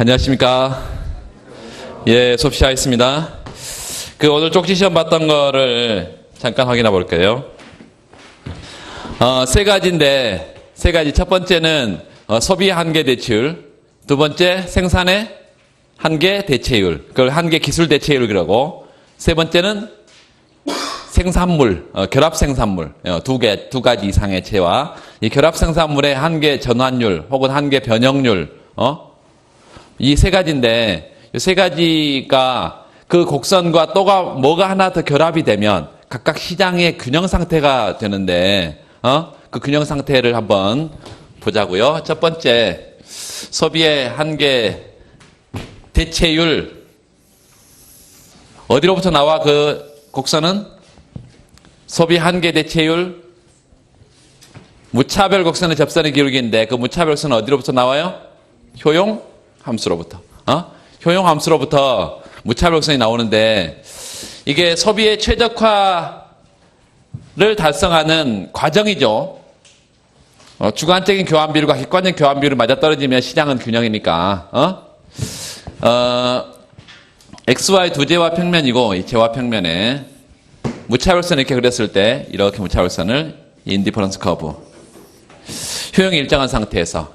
안녕하십니까. 예, 수업 시작하겠습니다. 오늘 쪽지 시험 봤던 거를 잠깐 확인해 볼게요. 세 가지인데, 세 가지. 첫 번째는 소비 한계 대체율, 두 번째 생산의 한계 대체율, 그걸 한계 기술 대체율이라고, 세 번째는 생산물, 결합 생산물, 두 가지 이상의 체와 이 결합 생산물의 한계 전환율 혹은 한계 변형률, 이 세 가지인데, 이 세 가지가 그 곡선과 또가 뭐가 하나 더 결합이 되면 각각 시장의 균형 상태가 되는데, 그 균형 상태를 한번 보자고요. 첫 번째, 소비의 한계 대체율. 어디로부터 나와 그 곡선은? 소비 한계 대체율. 무차별 곡선의 접선의 기울기인데 그 무차별 곡선은 어디로부터 나와요? 효용 함수로부터. 효용 함수로부터 무차별 곡선이 나오는데 이게 소비의 최적화를 달성하는 과정이죠. 주관적인 교환 비율과 객관적인 교환 비율이 맞아떨어지면 시장은 균형이니까. XY 두 제와 평면이고 이 제와 평면에 무차별선을 이렇게 그렸을 때 이렇게 무차별선을 인디퍼런스 커브 효용이 일정한 상태에서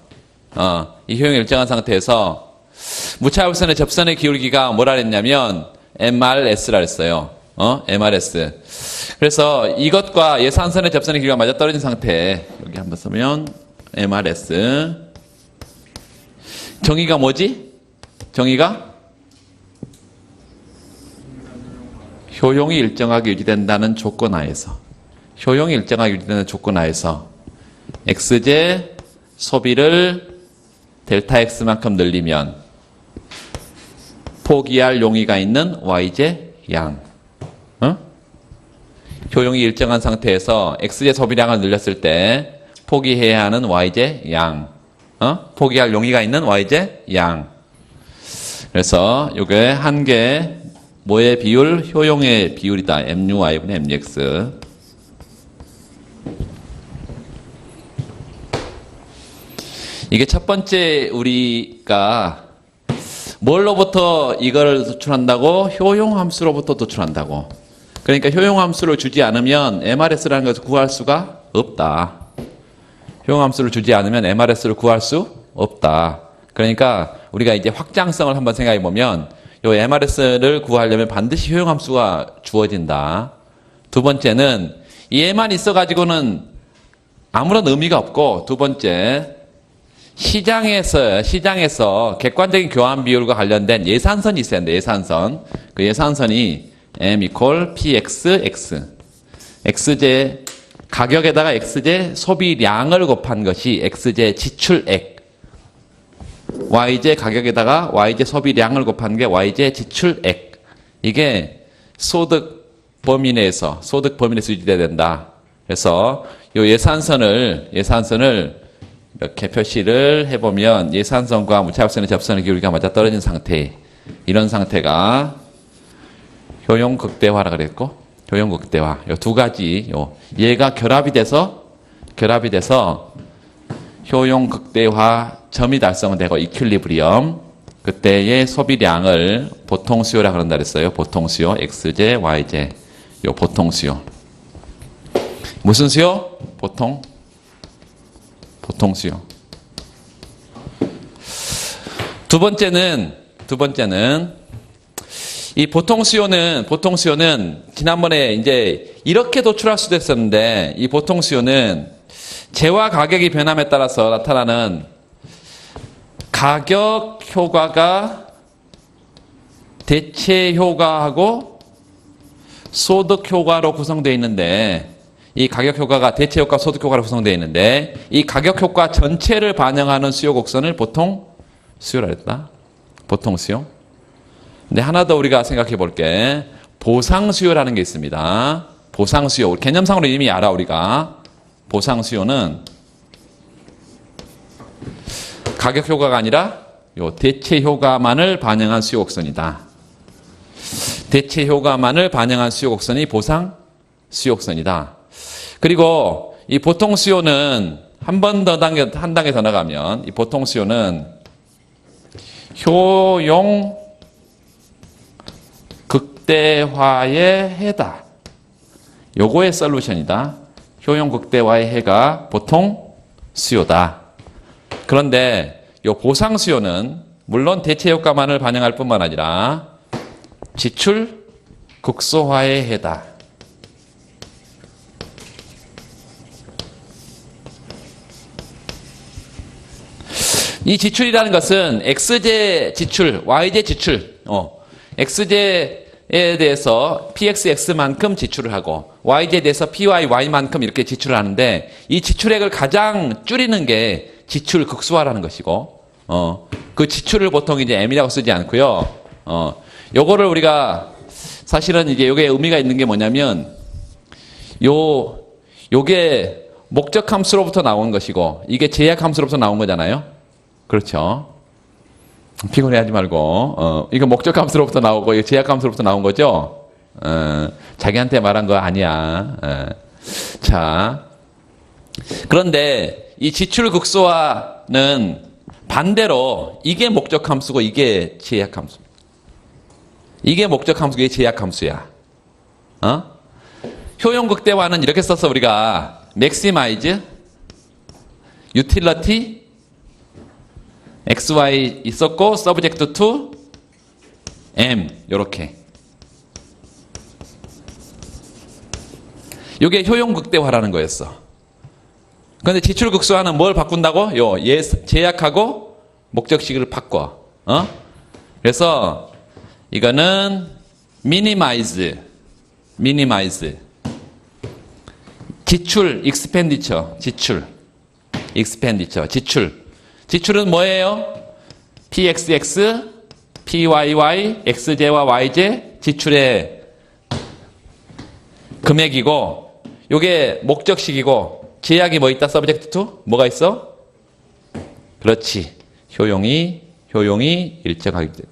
이 효용이 일정한 상태에서 무차별선의 접선의 기울기가 뭐라 그랬냐면 MRS라 했어요. MRS. 그래서 이것과 예산선의 접선의 기울기가 맞아떨어진 상태 여기 한번 쓰면 MRS 정의가 뭐지? 정의가 효용이 일정하게 유지된다는 조건 하에서 효용이 일정하게 유지되는 조건 하에서 X제 소비를 델타 X만큼 늘리면 포기할 용의가 있는 Y제 양. 효용이 일정한 상태에서 X제 소비량을 늘렸을 때 포기해야 하는 Y제 양. 포기할 용의가 있는 Y제 양. 그래서 이게 한계 뭐의 비율? 효용의 비율이다. MUY분의 MUX. 이게 첫 번째 우리가 뭘로부터 이걸 도출한다고? 효용 함수로부터 도출한다고. 그러니까 효용 함수를 주지 않으면 MRS라는 것을 구할 수가 없다. 효용 함수를 주지 않으면 MRS를 구할 수 없다. 그러니까 우리가 이제 확장성을 한번 생각해 보면 요 MRS를 구하려면 반드시 효용 함수가 주어진다. 두 번째는 이 얘만 있어가지고는 아무런 의미가 없고, 두 번째, 시장에서 객관적인 교환 비율과 관련된 예산선이 있어야 하는데, 예산선. 그 예산선이 M equal PX, X. X제 가격에다가 X제 소비량을 곱한 것이 X제 지출액. Y제 가격에다가 Y제 소비량을 곱한 게 Y제 지출액. 이게 소득 범위 내에서 유지돼야 된다. 그래서 이 예산선을 이렇게 표시를 해보면 예산선과 무차별선의 접선의 기울기가 맞아떨어진 상태. 이런 상태가 효용 극대화라 그랬고, 효용 극대화. 이 두 가지, 얘가 결합이 돼서 효용 극대화 점이 달성되고 이퀄리브리엄 그때의 소비량을 보통 수요라 그런다 그랬어요. 보통 수요 X제, Y제. 요 보통 수요. 무슨 수요? 보통 수요. 두 번째는 이 보통 수요는 지난번에 이제 이렇게 도출할 수도 있었는데 이 보통 수요는 재와 가격이 변함에 따라서 나타나는 가격 효과가 대체 효과하고 소득 효과로 구성되어 있는데 이 가격 효과가 대체 효과, 소득 효과로 구성되어 있는데 이 가격 효과 전체를 반영하는 수요 곡선을 보통 수요라 했다. 보통 수요. 근데 하나 더 우리가 생각해 볼게. 보상 수요라는 게 있습니다. 보상 수요. 개념상으로 이미 알아 우리가. 보상 수요는 가격 효과가 아니라 요 대체 효과만을 반영한 수요 곡선이다. 대체 효과만을 반영한 수요 곡선이 보상 수요 곡선이다. 그리고 이 보통 수요는 한 단계 더 나가면 이 보통 수요는 효용 극대화의 해다. 요거의 솔루션이다. 효용 극대화의 해가 보통 수요다. 그런데 요 보상 수요는 물론 대체 효과만을 반영할 뿐만 아니라 지출 극소화의 해다. 이 지출이라는 것은 X제 지출, Y제 지출, X제에 대해서 PXX만큼 지출을 하고 Y제에 대해서 PYY만큼 이렇게 지출을 하는데 이 지출액을 가장 줄이는 게 지출 극소화라는 것이고 그 지출을 보통 이제 M이라고 쓰지 않고요. 요거를 우리가 사실은 이게 요게 의미가 있는 게 뭐냐면 요게 목적 함수로부터 나온 것이고 이게 제약 함수로부터 나온 거잖아요. 그렇죠. 피곤해하지 말고 이거 목적 함수로부터 나오고 이거 제약 함수로부터 나온 거죠. 자기한테 말한 거 아니야. 자, 그런데 이 지출 극소화는 반대로 이게 목적 함수고 이게 제약 함수. 이게 목적 함수고 이게 제약 함수야. 효용 극대화는 이렇게 써서 우리가 maximize, utility, XY 있었고 subject to M 요렇게. 요게 효용 극대화라는 거였어. 그런데 지출 극소화는 뭘 바꾼다고? 제약하고 목적식을 바꿔. 그래서 이거는 minimize. 지출 expenditure. 지출은 뭐예요? PXX, PYY, XJ와 YJ 지출의 금액이고 요게 목적식이고 제약이 뭐 있다? 서브젝트 투? 뭐가 있어? 그렇지. 효용이 일정하게 돼.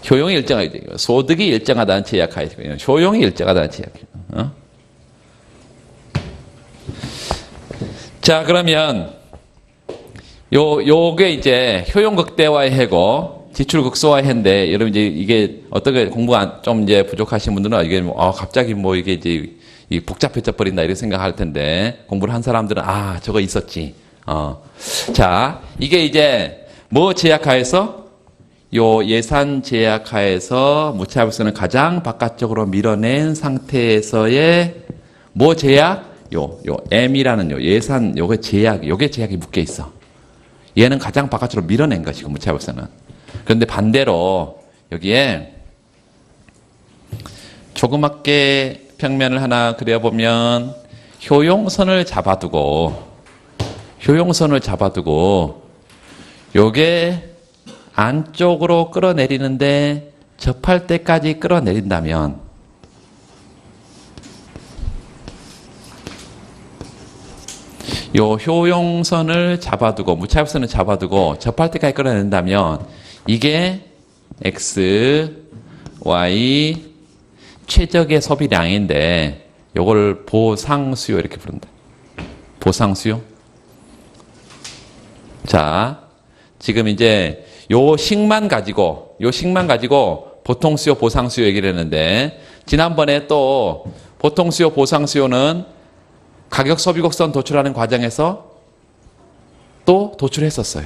효용이 일정하게 돼. 소득이 일정하다는 제약하에 되고요. 효용이 일정하다는 제약. 자, 그러면 요게 이제 효용 극대화의 해고 지출 극소화의 해인데 여러분 이제 이게 어떻게 공부가 좀 이제 부족하신 분들은 이게 갑자기 뭐 이게 이제 복잡해져 버린다 이렇게 생각할 텐데 공부를 한 사람들은 저거 있었지. 자, 이게 이제 뭐 제약하에서 요 예산 제약하에서 무차별수는 가장 바깥쪽으로 밀어낸 상태에서의 뭐 제약? 요 M이라는 예산 요게 제약이 묶여 있어. 얘는 가장 바깥으로 밀어낸 것이고 무차별수는. 그런데 반대로 여기에 조그맣게 평면을 하나 그려보면 효용선을 잡아두고 요게 안쪽으로 끌어내리는데 접할 때까지 끌어내린다면 요 효용선을 잡아두고 무차별선을 잡아두고 접할 때까지 끌어낸다면 이게 X, Y 최적의 소비량인데 요걸 보상수요 이렇게 부른다. 보상수요. 자, 지금 이제 요 식만 가지고 보통수요, 보상수요 얘기를 했는데 지난번에 또 보통수요, 보상수요는 가격 소비곡선 도출하는 과정에서 또 도출했었어요.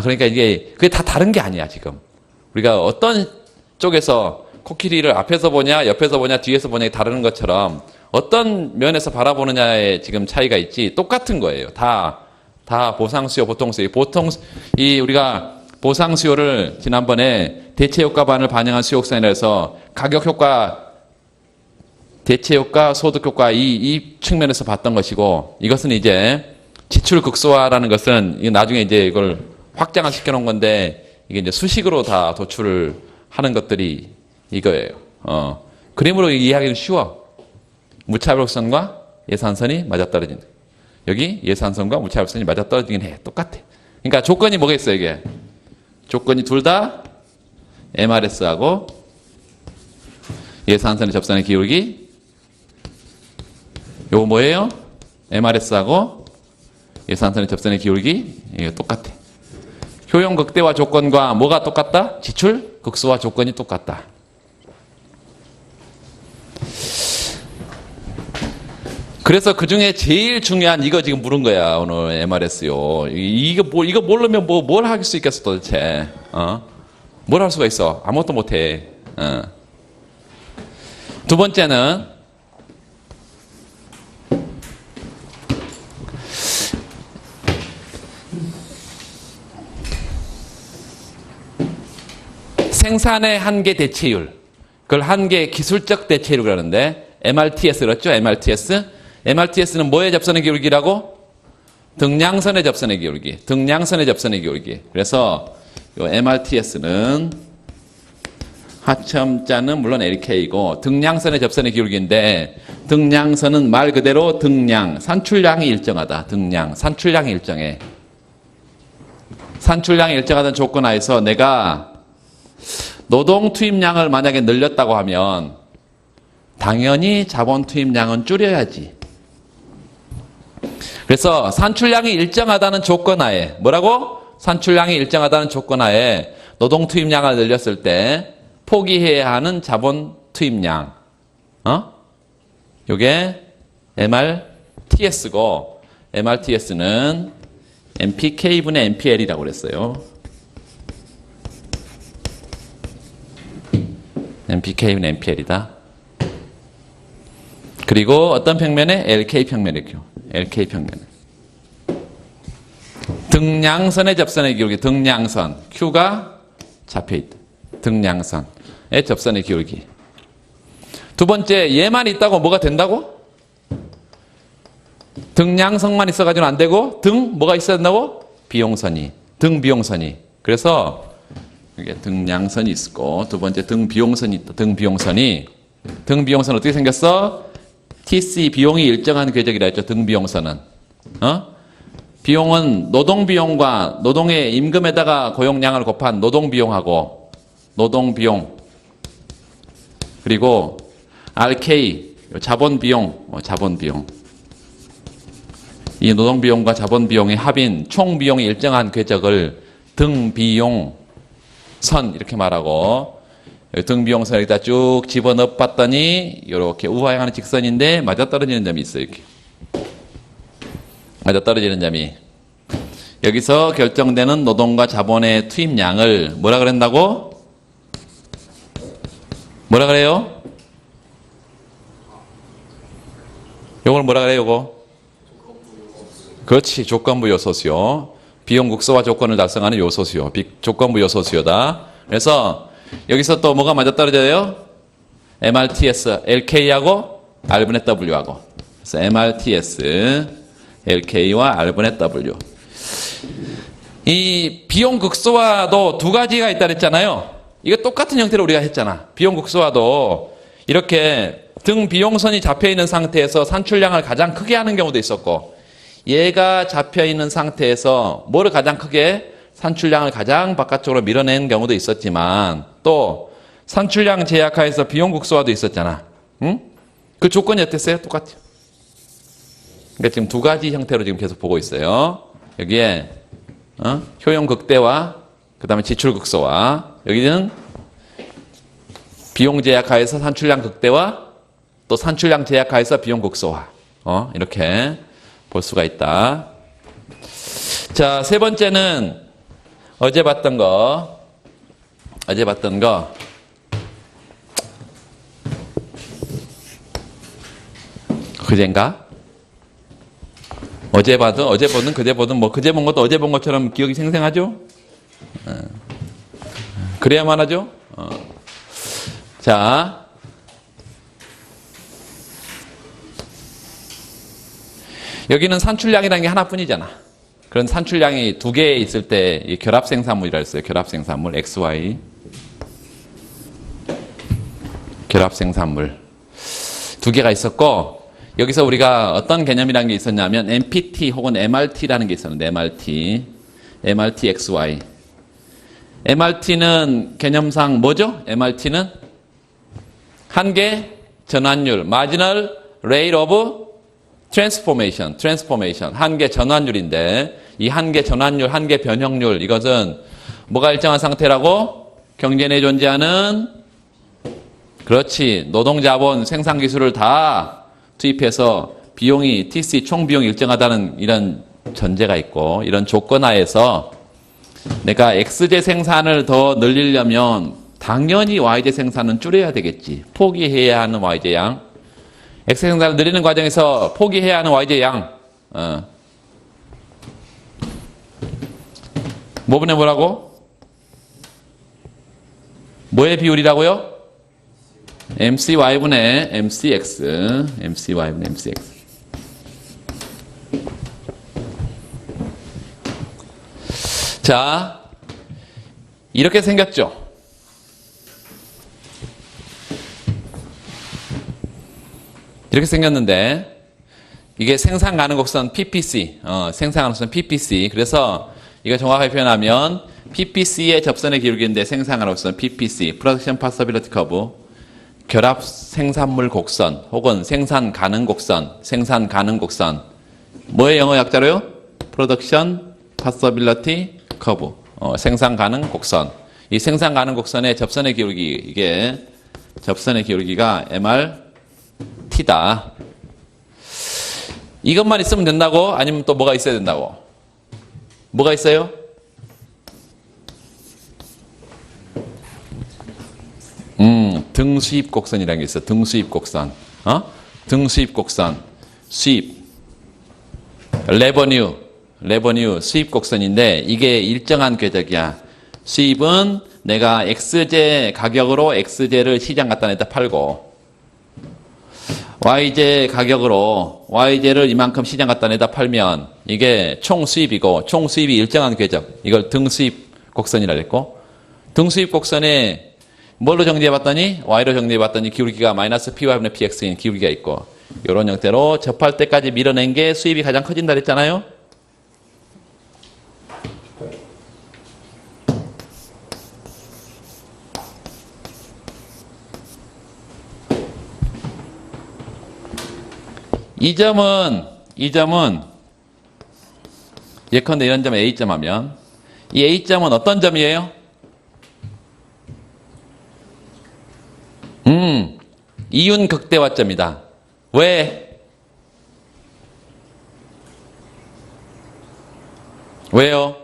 그러니까 이게 그게 다 다른 게 아니야 지금. 우리가 어떤 쪽에서 코끼리를 앞에서 보냐, 옆에서 보냐, 뒤에서 보냐 다르는 것처럼 어떤 면에서 바라보느냐에 지금 차이가 있지 똑같은 거예요. 다 보상수요, 보통수요. 우리가 보상수요를 지난번에 대체효과반을 반영한 수요곡선이라 해서 가격효과, 대체효과, 소득효과 이 측면에서 봤던 것이고 이것은 이제 지출 극소화라는 것은 나중에 이제 이걸 확장을 시켜놓은 건데 이게 이제 수식으로 다 도출을 하는 것들이 이거예요. 그림으로 이해하기는 쉬워. 무차별선과 예산선이 맞아떨어진다. 여기 예산선과 무차별선이 맞아떨어지긴 해. 똑같아. 그러니까 조건이 뭐겠어요 이게? 조건이 둘 다 MRS하고 예산선의 접선의 기울기 요거 뭐예요? MRS하고 예산선의 접선의 기울기 이게 똑같아. 효용 극대화 조건과 뭐가 똑같다? 지출 극소화 조건이 똑같다. 그래서 그 중에 제일 중요한 이거 지금 물은 거야, 오늘 MRS요. 이거 모르면 뭘 할 수 있겠어, 도대체. 뭘 할 수가 있어? 아무것도 못 해. 두 번째는, 생산의 한계 대체율. 그걸 한계 기술적 대체율 그러는데, MRTS 그렇죠? MRTS는 뭐의 접선의 기울기라고? 등량선의 접선의 기울기. 등량선의 접선의 기울기. 그래서 요 MRTS는 하첨자는 물론 LK이고 등량선의 접선의 기울기인데 등량선은 말 그대로 등량, 산출량이 일정하다. 등량, 산출량이 일정해. 산출량이 일정하다는 조건 하에서 내가 노동 투입량을 만약에 늘렸다고 하면 당연히 자본 투입량은 줄여야지. 그래서 산출량이 일정하다는 조건 하에 뭐라고? 산출량이 일정하다는 조건 하에 노동 투입량을 늘렸을 때 포기해야 하는 자본 투입량. 요게 MRTS고 MRTS는 MPK분의 MPL이라고 그랬어요. MPK분의 MPL이다. 그리고 어떤 평면에? LK 평면이죠. LK 평면. 등량선의 접선의 기울기. 등량선. Q가 잡혀있다. 등량선의 접선의 기울기. 두 번째, 얘만 있다고 뭐가 된다고? 등량선만 있어가지고는 안 되고 뭐가 있어야 된다고? 비용선이. 등비용선이. 그래서 이게 등량선이 있고 두 번째 등비용선이 있다. 등비용선이. 등비용선 어떻게 생겼어? TC 비용이 일정한 궤적이라 했죠. 등비용선은. 비용은 노동비용과 노동의 임금에다가 고용량을 곱한 노동비용하고 노동비용 그리고 RK 자본비용 자본비용 이 노동비용과 자본비용의 합인 총비용이 일정한 궤적을 등비용선 이렇게 말하고 등비용선을 여기다 쭉 집어넣어 봤더니 이렇게 우하향하는 직선인데 맞아떨어지는 점이 있어요. 이렇게 맞아떨어지는 점이 여기서 결정되는 노동과 자본의 투입량을 뭐라 그런다고? 뭐라 그래요? 요걸 뭐라 그래요? 요거? 그렇지. 조건부 요소수요. 비용 극소화 조건을 달성하는 요소수요. 조건부 요소수요다. 그래서 여기서 또 뭐가 맞아떨어져요? MRTS, LK하고 R분의 W하고. 그래서 MRTS, LK와 R분의 W. 이 비용 극소화도 두 가지가 있다 그랬잖아요. 이거 똑같은 형태로 우리가 했잖아. 비용 극소화도 이렇게 등 비용선이 잡혀 있는 상태에서 산출량을 가장 크게 하는 경우도 있었고, 얘가 잡혀 있는 상태에서 뭐를 가장 크게? 산출량을 가장 바깥쪽으로 밀어내는 경우도 있었지만 또 산출량 제약하에서 비용 극소화도 있었잖아. 응? 그 조건이 어땠어요? 똑같아요. 그러니까 지금 두 가지 형태로 지금 계속 보고 있어요. 여기에 효용 극대화, 그 다음에 지출 극소화. 여기는 비용 제약하에서 산출량 극대화, 또 산출량 제약하에서 비용 극소화. 이렇게 볼 수가 있다. 자, 세 번째는 어제 봤던 거. 그젠가? 어제 보든 그제 보든 뭐 그제 본 것도 어제 본 것처럼 기억이 생생하죠? 그래야만 하죠? 자. 여기는 산출량이라는 게 하나뿐이잖아. 그런 산출량이 두 개 있을 때 이 결합 생산물이라 했어요. 결합 생산물 XY. 결합 생산물. 두 개가 있었고 여기서 우리가 어떤 개념이라는 게 있었냐면 MPT 혹은 MRT라는 게 있었는데 MRT XY. MRT는 개념상 뭐죠? MRT는 한계 전환율, Marginal Rate of Transformation, 한계 전환율인데 이 한계 전환율, 한계 변형률, 이것은 뭐가 일정한 상태라고? 경제 내에 존재하는, 그렇지, 노동자본, 생산기술을 다 투입해서 비용이, TC 총 비용이 일정하다는 이런 전제가 있고, 이런 조건 하에서 내가 X제 생산을 더 늘리려면 당연히 Y제 생산은 줄여야 되겠지. 포기해야 하는 Y제 양. X 생산을 늘리는 과정에서 포기해야 하는 Y제 양. 뭐분의 뭐라고? 뭐의 비율이라고요? MCY분의 MCX. MCY분의 MCX. 자, 이렇게 생겼죠. 이렇게 생겼는데 이게 생산 가능 곡선 PPC, 생산 가능 곡선 PPC. 그래서 이거 정확하게 표현하면 PPC의 접선의 기울기인데 생산 가능 곡선 PPC, Production Possibility Curve, 결합 생산물 곡선 혹은 생산 가능 곡선, 생산 가능 곡선. 뭐의 영어 약자로요? Production Possibility Curve, 생산 가능 곡선. 이 생산 가능 곡선의 접선의 기울기, 이게 접선의 기울기가 MRT다. 이것만 있으면 된다고? 아니면 또 뭐가 있어야 된다고? 뭐가 있어요? 등수입 곡선이라는 게 있어. 등수입 곡선. 등수입 곡선. 수입. 레버뉴 수입 곡선인데 이게 일정한 궤적이야. 수입은 내가 X제 가격으로 X제를 시장 갖다 냈다 팔고, Y제 가격으로 Y제를 이만큼 시장 갖다 내다 팔면 이게 총 수입이고, 총 수입이 일정한 궤적. 이걸 등수입 곡선이라 그랬고, 등수입 곡선에 뭘로 정리해봤더니, Y로 정리해봤더니 기울기가 마이너스 PY분의 PX인 기울기가 있고, 이런 형태로 접할 때까지 밀어낸 게 수입이 가장 커진다 그랬잖아요. 이 점은 예컨대 이런 점에 A점 하면 이 A점은 어떤 점이에요? 이윤 극대화점이다. 왜? 왜요?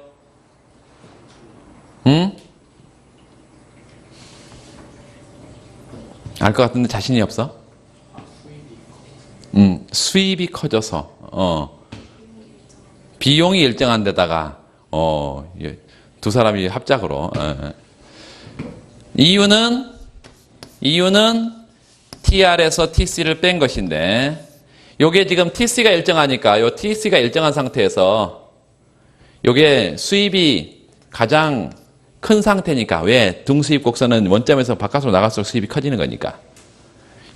알 것 같은데 자신이 없어? 수입이 커져서, 비용이 일정한 데다가, 두 사람이 합작으로, 이유는 TR에서 TC를 뺀 것인데, 요게 지금 TC가 일정하니까, 요 TC가 일정한 상태에서, 요게 수입이 가장 큰 상태니까, 왜? 등수입 곡선은 원점에서 바깥으로 나갈수록 수입이 커지는 거니까.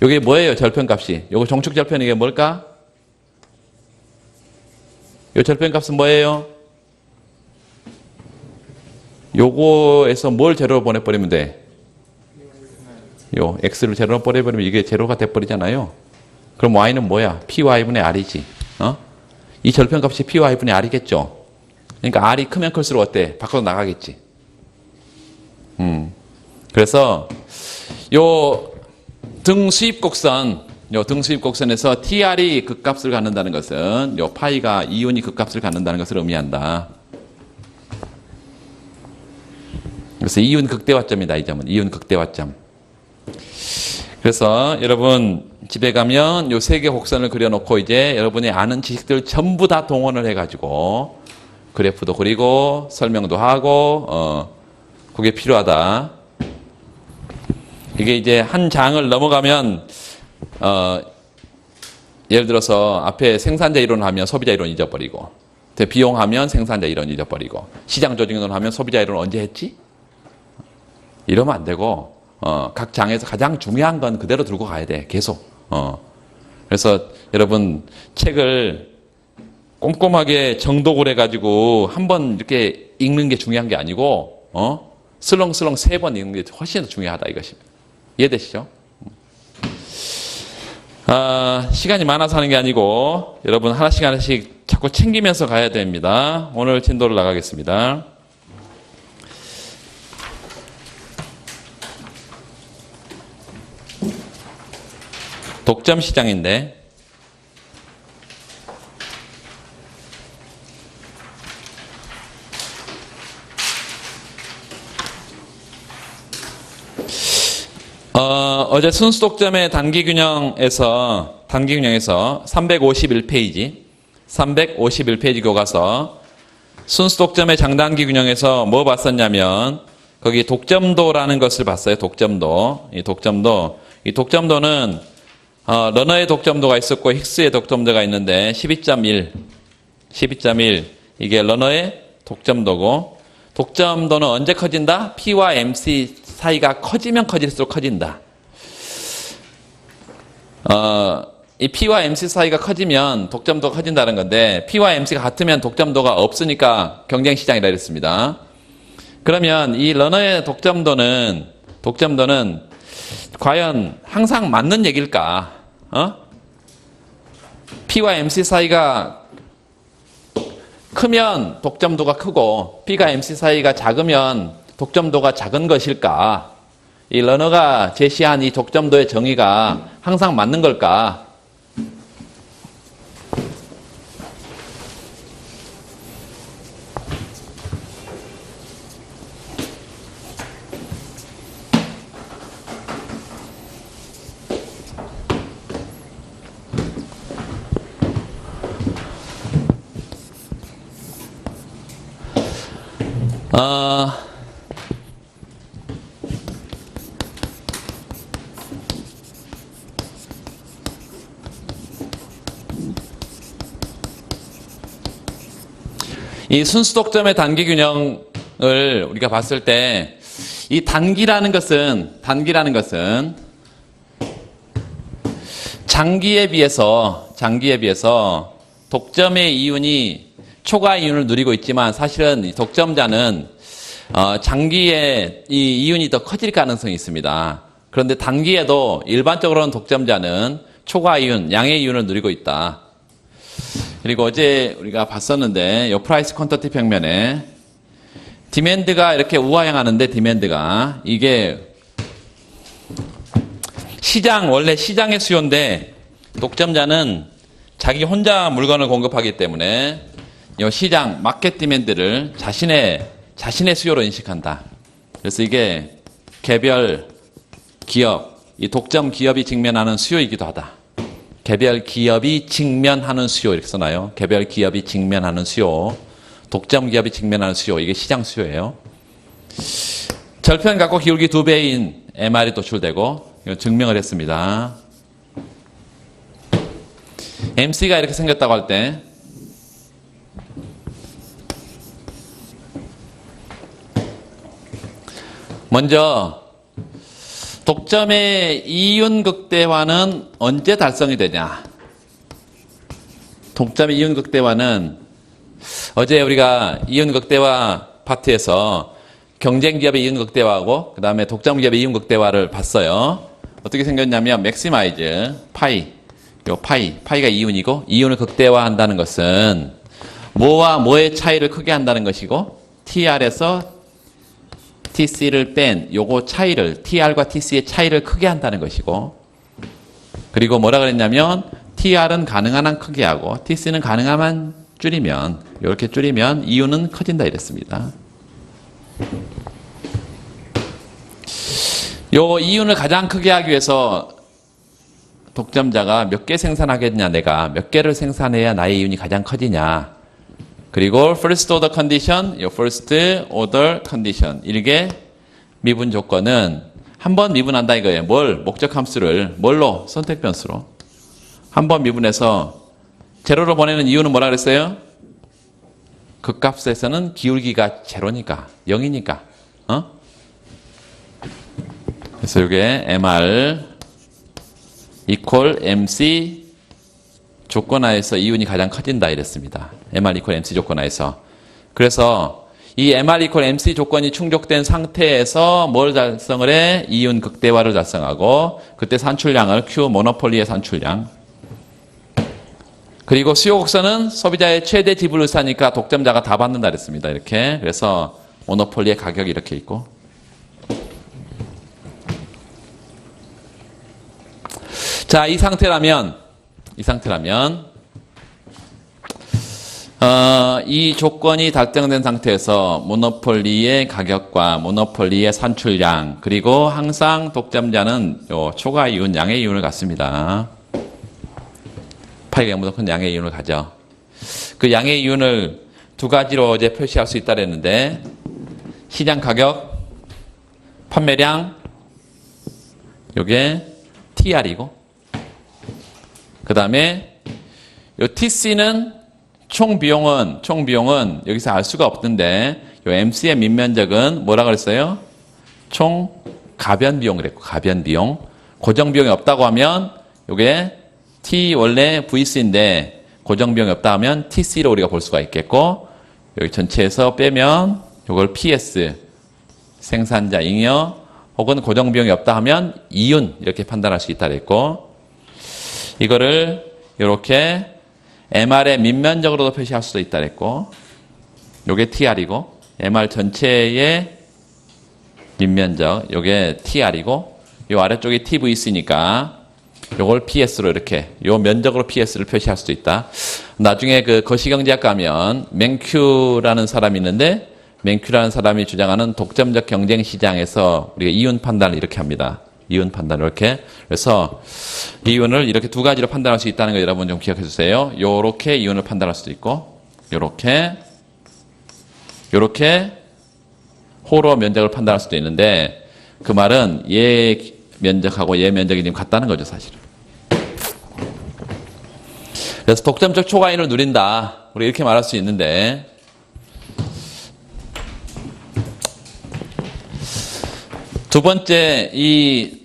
요게 뭐예요, 절편값이? 요거 종축 절편 이게 뭘까? 요 절편값은 뭐예요? 요거에서 뭘 제로로 보내버리면 돼? 요 x를 제로로 보내버리면 이게 제로가 돼버리잖아요. 그럼 y는 뭐야? py분의 r이지. 이 절편값이 py분의 r이겠죠. 그러니까 r이 크면 클수록 어때? 밖으로 나가겠지. 그래서 요 등수입 곡선에서 TR이 극값을 갖는다는 것은 요 파이가 이윤이 극값을 갖는다는 것을 의미한다. 그래서 이윤 극대화점이다. 이 점은 이윤 극대화점. 그래서 여러분 집에 가면 요 세 개 곡선을 그려놓고 이제 여러분이 아는 지식들 전부 다 동원을 해가지고 그래프도 그리고 설명도 하고 그게 필요하다. 이게 이제 한 장을 넘어가면 예를 들어서 앞에 생산자 이론을 하면 소비자 이론 잊어버리고, 비용하면 생산자 이론 잊어버리고, 시장 조직 이론 하면 소비자 이론 언제 했지? 이러면 안 되고 각 장에서 가장 중요한 건 그대로 들고 가야 돼. 계속. 그래서 여러분 책을 꼼꼼하게 정독을 해가지고 한번 이렇게 읽는 게 중요한 게 아니고 슬렁슬렁 3번 읽는 게 훨씬 더 중요하다 이것입니다. 이해되시죠? 시간이 많아서 하는 게 아니고 여러분 하나씩 자꾸 챙기면서 가야 됩니다. 오늘 진도를 나가겠습니다. 독점 시장인데 어제 순수 독점의 단기 균형에서 351페이지 교과서 순수 독점의 장단기 균형에서 뭐 봤었냐면 거기 독점도라는 것을 봤어요. 이 독점도는 러너의 독점도가 있었고 힉스의 독점도가 있는데 12.1 이게 러너의 독점도고, 독점도는 언제 커진다? P와 MC 사이가 커지면 커질수록 커진다. 이 P와 MC 사이가 커지면 독점도가 커진다는 건데, P와 MC가 같으면 독점도가 없으니까 경쟁시장이라 그랬습니다. 그러면 이 러너의 독점도는 과연 항상 맞는 얘기일까? P와 MC 사이가 크면 독점도가 크고 P가 MC 사이가 작으면 독점도가 작은 것일까? 이 러너가 제시한 이 독점도의 정의가 항상 맞는 걸까? 이 순수 독점의 단기 균형을 우리가 봤을 때, 이 단기라는 것은 장기에 비해서 독점의 이윤이 초과 이윤을 누리고 있지만, 사실은 독점자는 장기에 이 이윤이 더 커질 가능성이 있습니다. 그런데 단기에도 일반적으로는 독점자는 초과 이윤, 양의 이윤을 누리고 있다. 그리고 어제 우리가 봤었는데, 이 프라이스 퀀터티 평면에 디맨드가 이렇게 우하향하는데, 디맨드가 이게 원래 시장의 수요인데, 독점자는 자기 혼자 물건을 공급하기 때문에 이 시장 마켓 디맨드를 자신의 수요로 인식한다. 그래서 이게 개별 기업, 이 독점 기업이 직면하는 수요이기도 하다. 개별 기업이 직면하는 수요 이렇게 써놔요. 개별 기업이 직면하는 수요, 독점 기업이 직면하는 수요, 이게 시장 수요예요. 절편 갖고 기울기 2배인 MR이 도출되고, 이거 증명을 했습니다. MC가 이렇게 생겼다고 할 때, 먼저 독점의 이윤 극대화는 언제 달성이 되냐? 독점의 이윤 극대화는 어제 우리가 이윤 극대화 파트에서 경쟁 기업의 이윤 극대화하고 그 다음에 독점 기업의 이윤 극대화를 봤어요. 어떻게 생겼냐면 맥시마이즈 파이가 이윤이고, 이윤을 극대화한다는 것은 뭐와 뭐의 차이를 크게 한다는 것이고, TR에서 TC를 뺀 요거 차이를, TR과 TC의 차이를 크게 한다는 것이고, 그리고 뭐라 그랬냐면 TR은 가능한 한 크게 하고 TC는 가능한 한 줄이면, 이렇게 줄이면 이윤은 커진다 이랬습니다. 요 이윤을 가장 크게 하기 위해서 독점자가 몇 개 생산하겠냐, 내가 몇 개를 생산해야 나의 이윤이 가장 커지냐. 그리고 first order condition, first order condition, 이게 미분 조건은 한 번 미분한다 이거예요. 목적 함수를 뭘로? 선택 변수로 한 번 미분해서 제로로 보내는 이유는 뭐라 그랬어요? 극값에서는 기울기가 제로니까, 0이니까. 그래서 이게 MR equal MC 조건하에서 이윤이 가장 커진다 이랬습니다. MR equal MC 조건하에서. 그래서 이 MR equal MC 조건이 충족된 상태에서 뭘 달성을 해? 이윤 극대화를 달성하고, 그때 산출량을 Q 모노폴리의 산출량, 그리고 수요 곡선은 소비자의 최대 지불 의사니까 독점자가 다 받는다 그랬습니다. 이렇게. 그래서 모노폴리의 가격이 이렇게 있고. 자, 이 상태라면 이 조건이 달성된 상태에서 모노폴리의 가격과 모노폴리의 산출량, 그리고 항상 독점자는 요 초과 이윤, 양의 이윤을 갖습니다. 파이가 0보다 큰 양의 이윤을 가져. 그 양의 이윤을 두 가지로 이제 표시할 수 있다 그랬는데, 시장 가격, 판매량, 요게 TR이고, 그 다음에 요 TC는 총 비용은 여기서 알 수가 없던데, 요 MC의 밑면적은 뭐라 그랬어요? 총 가변 비용 그랬고, 가변 비용. 고정 비용이 없다고 하면 요게 T 원래 VC인데 고정 비용이 없다 하면 TC로 우리가 볼 수가 있겠고, 여기 전체에서 빼면 요걸 PS 생산자 잉여 혹은 고정 비용이 없다 하면 이윤 이렇게 판단할 수 있다 그랬고, 이거를 이렇게 MR의 밑면적으로도 표시할 수도 있다 그랬고, 요게 TR이고, MR 전체의 밑면적, 요게 TR이고, 요 아래쪽이 TVC니까 요걸 PS로 이렇게, 요 면적으로 PS를 표시할 수도 있다. 나중에 그 거시경제학 가면 맹큐라는 사람이 있는데, 맹큐라는 사람이 주장하는 독점적 경쟁 시장에서 우리가 이윤 판단을 이렇게 합니다. 이윤 판단 이렇게. 그래서 이윤을 이렇게 두 가지로 판단할 수 있다는 거 여러분 좀 기억해 주세요. 요렇게 이윤을 판단할 수도 있고, 요렇게 호로 면적을 판단할 수도 있는데, 그 말은 얘 면적하고 얘 면적이 지금 같다는 거죠, 사실은. 그래서 독점적 초과이윤을 누린다, 우리 이렇게 말할 수 있는데, 두 번째, 이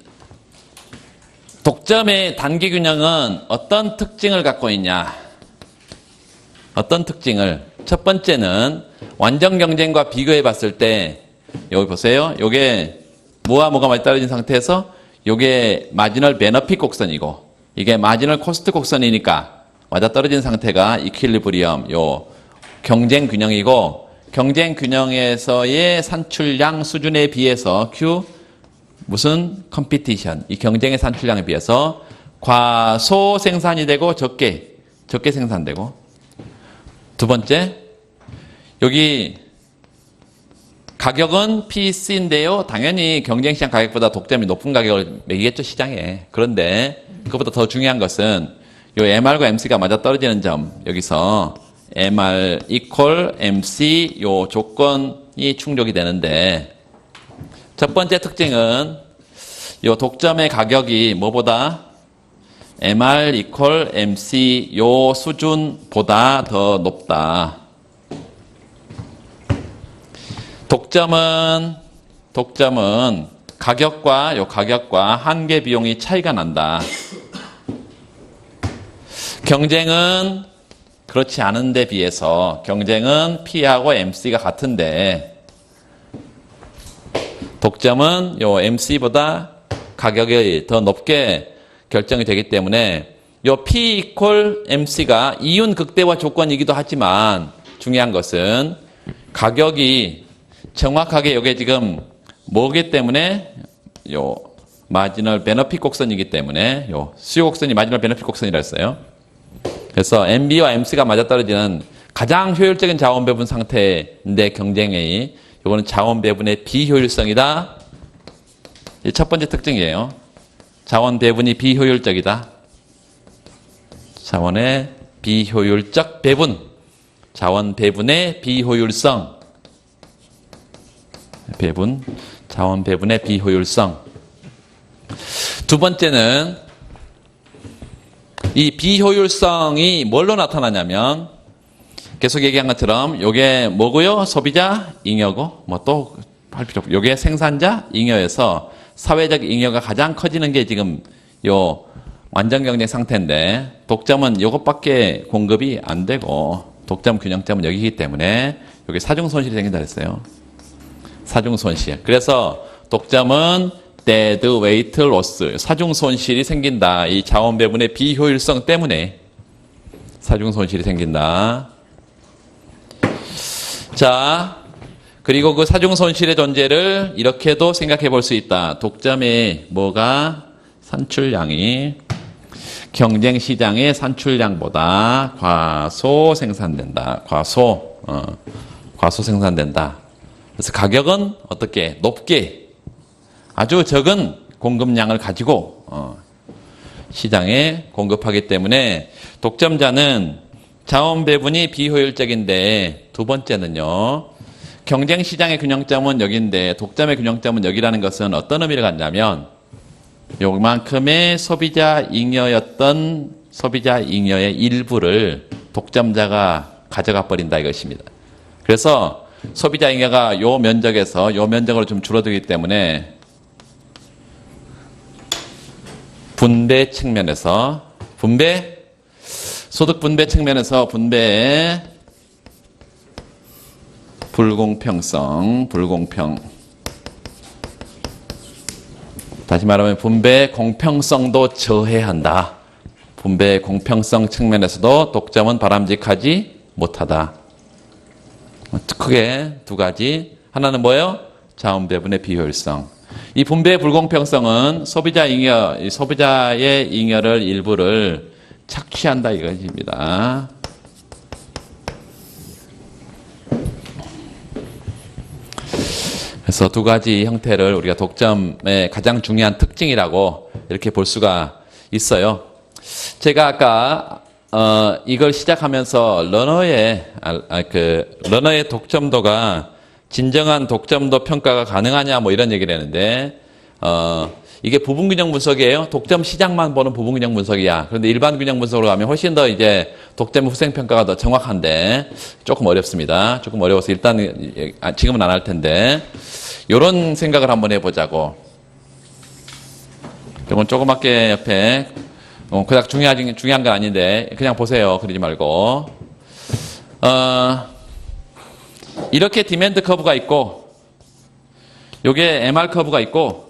독점의 단기 균형은 어떤 특징을 갖고 있냐? 어떤 특징을? 첫 번째는 완전 경쟁과 비교해 봤을 때, 여기 보세요. 요게 뭐와 뭐가 많이 떨어진 상태에서 요게 마지널 베너핏 곡선이고, 이게 마지널 코스트 곡선이니까 맞아 떨어진 상태가 이퀄리브리엄, 요 경쟁 균형이고, 경쟁 균형에서의 산출량 수준에 비해서 Q 무슨 컴피티션, 이 경쟁의 산출량에 비해서 과소 생산이 되고 적게 생산되고. 두 번째, 여기 가격은 PC인데요. 당연히 경쟁시장 가격보다 독점이 높은 가격을 매기겠죠, 시장에. 그런데 그것보다 더 중요한 것은 요 MR과 MC가 맞아 떨어지는 점, 여기서 MR equal MC 요 조건이 충족이 되는데, 첫 번째 특징은 요 독점의 가격이 뭐보다 MR equal MC 요 수준보다 더 높다. 독점은 가격과 한계 비용이 차이가 난다. 경쟁은 그렇지 않은 데 비해서, 경쟁은 P하고 MC가 같은데, 독점은 요 MC보다 가격이 더 높게 결정이 되기 때문에 요 P equal MC가 이윤 극대화 조건이기도 하지만, 중요한 것은 가격이 정확하게 요게 지금 뭐기 때문에 요 마지널 베너핏 곡선이기 때문에, 요 수요 곡선이 마지널 베너핏 곡선이라 했어요. 그래서 MB와 MC가 맞아떨어지는 가장 효율적인 자원 배분 상태인데, 경쟁이 이거는 자원 배분의 비효율성이다. 이 첫 번째 특징이에요. 자원 배분이 비효율적이다. 자원의 비효율적 배분. 자원 배분의 비효율성. 자원 배분의 비효율성. 두 번째는 이 비효율성이 뭘로 나타나냐면, 계속 얘기한 것처럼 요게 뭐고요? 소비자 잉여고, 뭐 또 할 필요 없고, 요게 생산자 잉여에서 사회적 잉여가 가장 커지는 게 지금 요 완전 경쟁 상태인데, 독점은 요것밖에 공급이 안 되고, 독점 균형점은 여기이기 때문에 여기 사중 손실이 생긴다 그랬어요. 사중 손실. 그래서 독점은 dead weight loss, 사중 손실이 생긴다. 이 자원 배분의 비효율성 때문에 사중 손실이 생긴다. 자, 그리고 그 사중 손실의 존재를 이렇게도 생각해 볼 수 있다. 독점의 뭐가 산출량이 경쟁 시장의 산출량보다 과소 생산된다. 과소 생산된다. 그래서 가격은 어떻게 높게 아주 적은 공급량을 가지고 시장에 공급하기 때문에 독점자는 자원 배분이 비효율적인데, 두 번째는요, 경쟁 시장의 균형점은 여기인데 독점의 균형점은 여기라는 것은 어떤 의미를 갖냐면 요만큼의 소비자 잉여였던 소비자 잉여의 일부를 독점자가 가져가 버린다 이것입니다. 그래서 소비자 잉여가 요 면적에서 요 면적으로 좀 줄어들기 때문에 분배 측면에서 소득 분배 측면에서 분배의 불공평. 다시 말하면 분배의 공평성도 저해한다. 분배의 공평성 측면에서도 독점은 바람직하지 못하다. 크게 두 가지. 하나는 뭐예요? 자원 배분의 비효율성. 이 분배의 불공평성은 소비자의 잉여를 일부를 착취한다 이것입니다. 그래서 두 가지 형태를 우리가 독점의 가장 중요한 특징이라고 이렇게 볼 수가 있어요. 제가 아까 이걸 시작하면서 러너의 독점도가 진정한 독점도 평가가 가능하냐 뭐 이런 얘기를 했는데 이게 부분균형 분석이에요. 독점 시장만 보는 부분균형 분석이야. 그런데 일반 균형 분석으로 가면 훨씬 더 이제 독점 후생 평가가 더 정확한데 조금 어렵습니다. 조금 어려워서 일단 지금은 안 할 텐데 이런 생각을 한번 해보자고. 이건 조그맣게 옆에 그닥 중요한 건 아닌데 그냥 보세요. 그러지 말고 이렇게 디맨드 커브가 있고 요게 MR 커브가 있고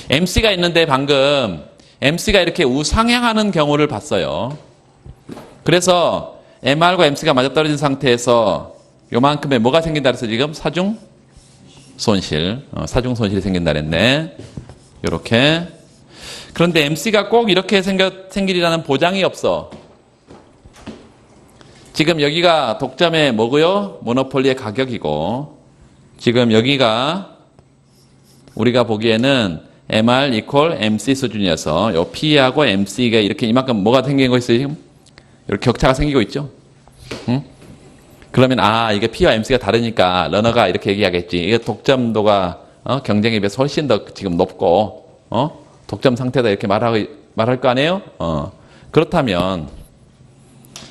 MC가 있는데 방금 MC가 이렇게 우상향하는 경우를 봤어요. 그래서 MR과 MC가 맞아떨어진 상태에서 요만큼의 뭐가 생긴다 그래서 지금 사중 손실이 생긴다 그랬네. 요렇게. 그런데 MC가 꼭 이렇게 생기리라는 보장이 없어. 지금 여기가 독점의 뭐고요? 모노폴리의 가격이고, 지금 여기가 우리가 보기에는 MR 이퀄 MC 수준이어서 요 P하고 MC가 이렇게 이만큼 뭐가 생긴 거 있어요 지금? 이렇게 격차가 생기고 있죠. 응? 그러면 이게 P와 MC가 다르니까 러너가 이렇게 얘기하겠지. 이게 독점도가 경쟁에 비해서 훨씬 더 지금 높고 독점 상태다 이렇게 말할 거 아니에요? 그렇다면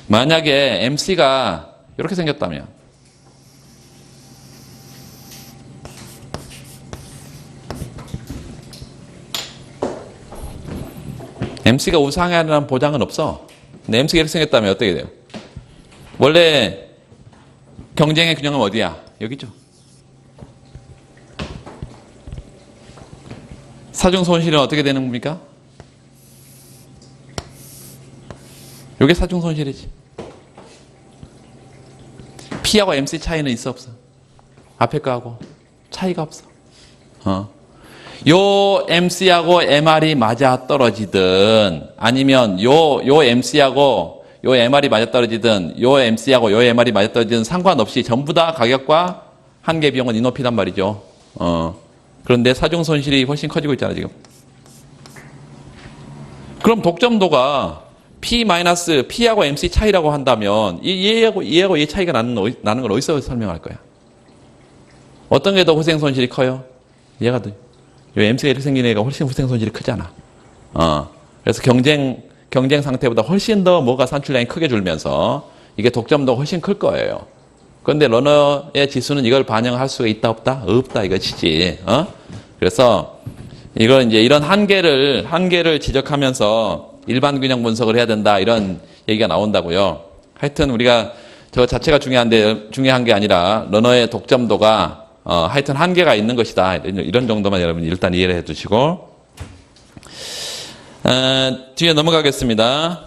만약에 MC가 이렇게 생겼다면 MC가 우상향하는 보장은 없어. 근데 MC가 이렇게 생겼다면 어떻게 돼요? 원래 경쟁의 균형은 어디야? 여기죠. 사중 손실은 어떻게 되는 겁니까? 이게 사중 손실이지. P하고 MC 차이는 있어 없어? 앞에 거하고 차이가 없어. 요 MC하고 MR이 맞아 떨어지든 아니면 요 MC하고 요 MR이 맞아 떨어지든 요 MC하고 요 MR이 맞아 떨어지든 상관없이 전부 다 가격과 한계 비용은 인호피단 말이죠. 그런데 사중 손실이 훨씬 커지고 있잖아 지금. 그럼 독점도가 P하고 MC 차이라고 한다면 얘하고 얘 차이가 나는 걸 어디서 설명할 거야? 어떤 게 더 후생 손실이 커요? 얘가 더. 요 MC가 이렇게 생긴 애가 훨씬 후생 손실이 크잖아. 그래서 경쟁 상태보다 훨씬 더 뭐가 산출량이 크게 줄면서 이게 독점도가 훨씬 클 거예요. 그런데 러너의 지수는 이걸 반영할 수가 있다 없다? 없다 이것이지. 그래서 이걸 이제 이런 한계를 지적하면서 일반 균형 분석을 해야 된다 이런 얘기가 나온다고요. 하여튼 우리가 저 자체가 중요한 게 아니라 러너의 독점도가 하여튼 한계가 있는 것이다. 이런 정도만 여러분 일단 이해를 해 두시고 뒤에 넘어가겠습니다.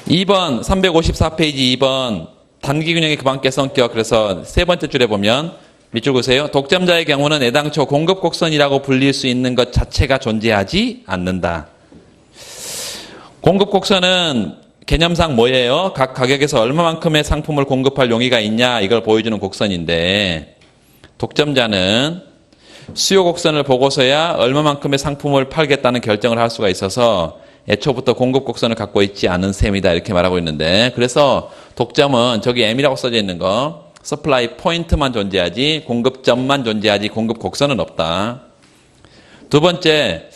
2번 354페이지 2번 단기균형의 그만계 성격. 그래서 세 번째 줄에 보면 밑줄 보세요. 독점자의 경우는 애당초 공급 곡선이라고 불릴 수 있는 것 자체가 존재하지 않는다. 공급 곡선은 개념상 뭐예요? 각 가격에서 얼마만큼의 상품을 공급할 용의가 있냐 이걸 보여주는 곡선인데, 독점자는 수요 곡선을 보고서야 얼마만큼의 상품을 팔겠다는 결정을 할 수가 있어서 애초부터 공급 곡선을 갖고 있지 않은 셈이다 이렇게 말하고 있는데, 그래서 독점은 저기 M이라고 써져 있는 거 서플라이 포인트만 존재하지 공급점만 존재하지 공급 곡선은 없다. 두 번째,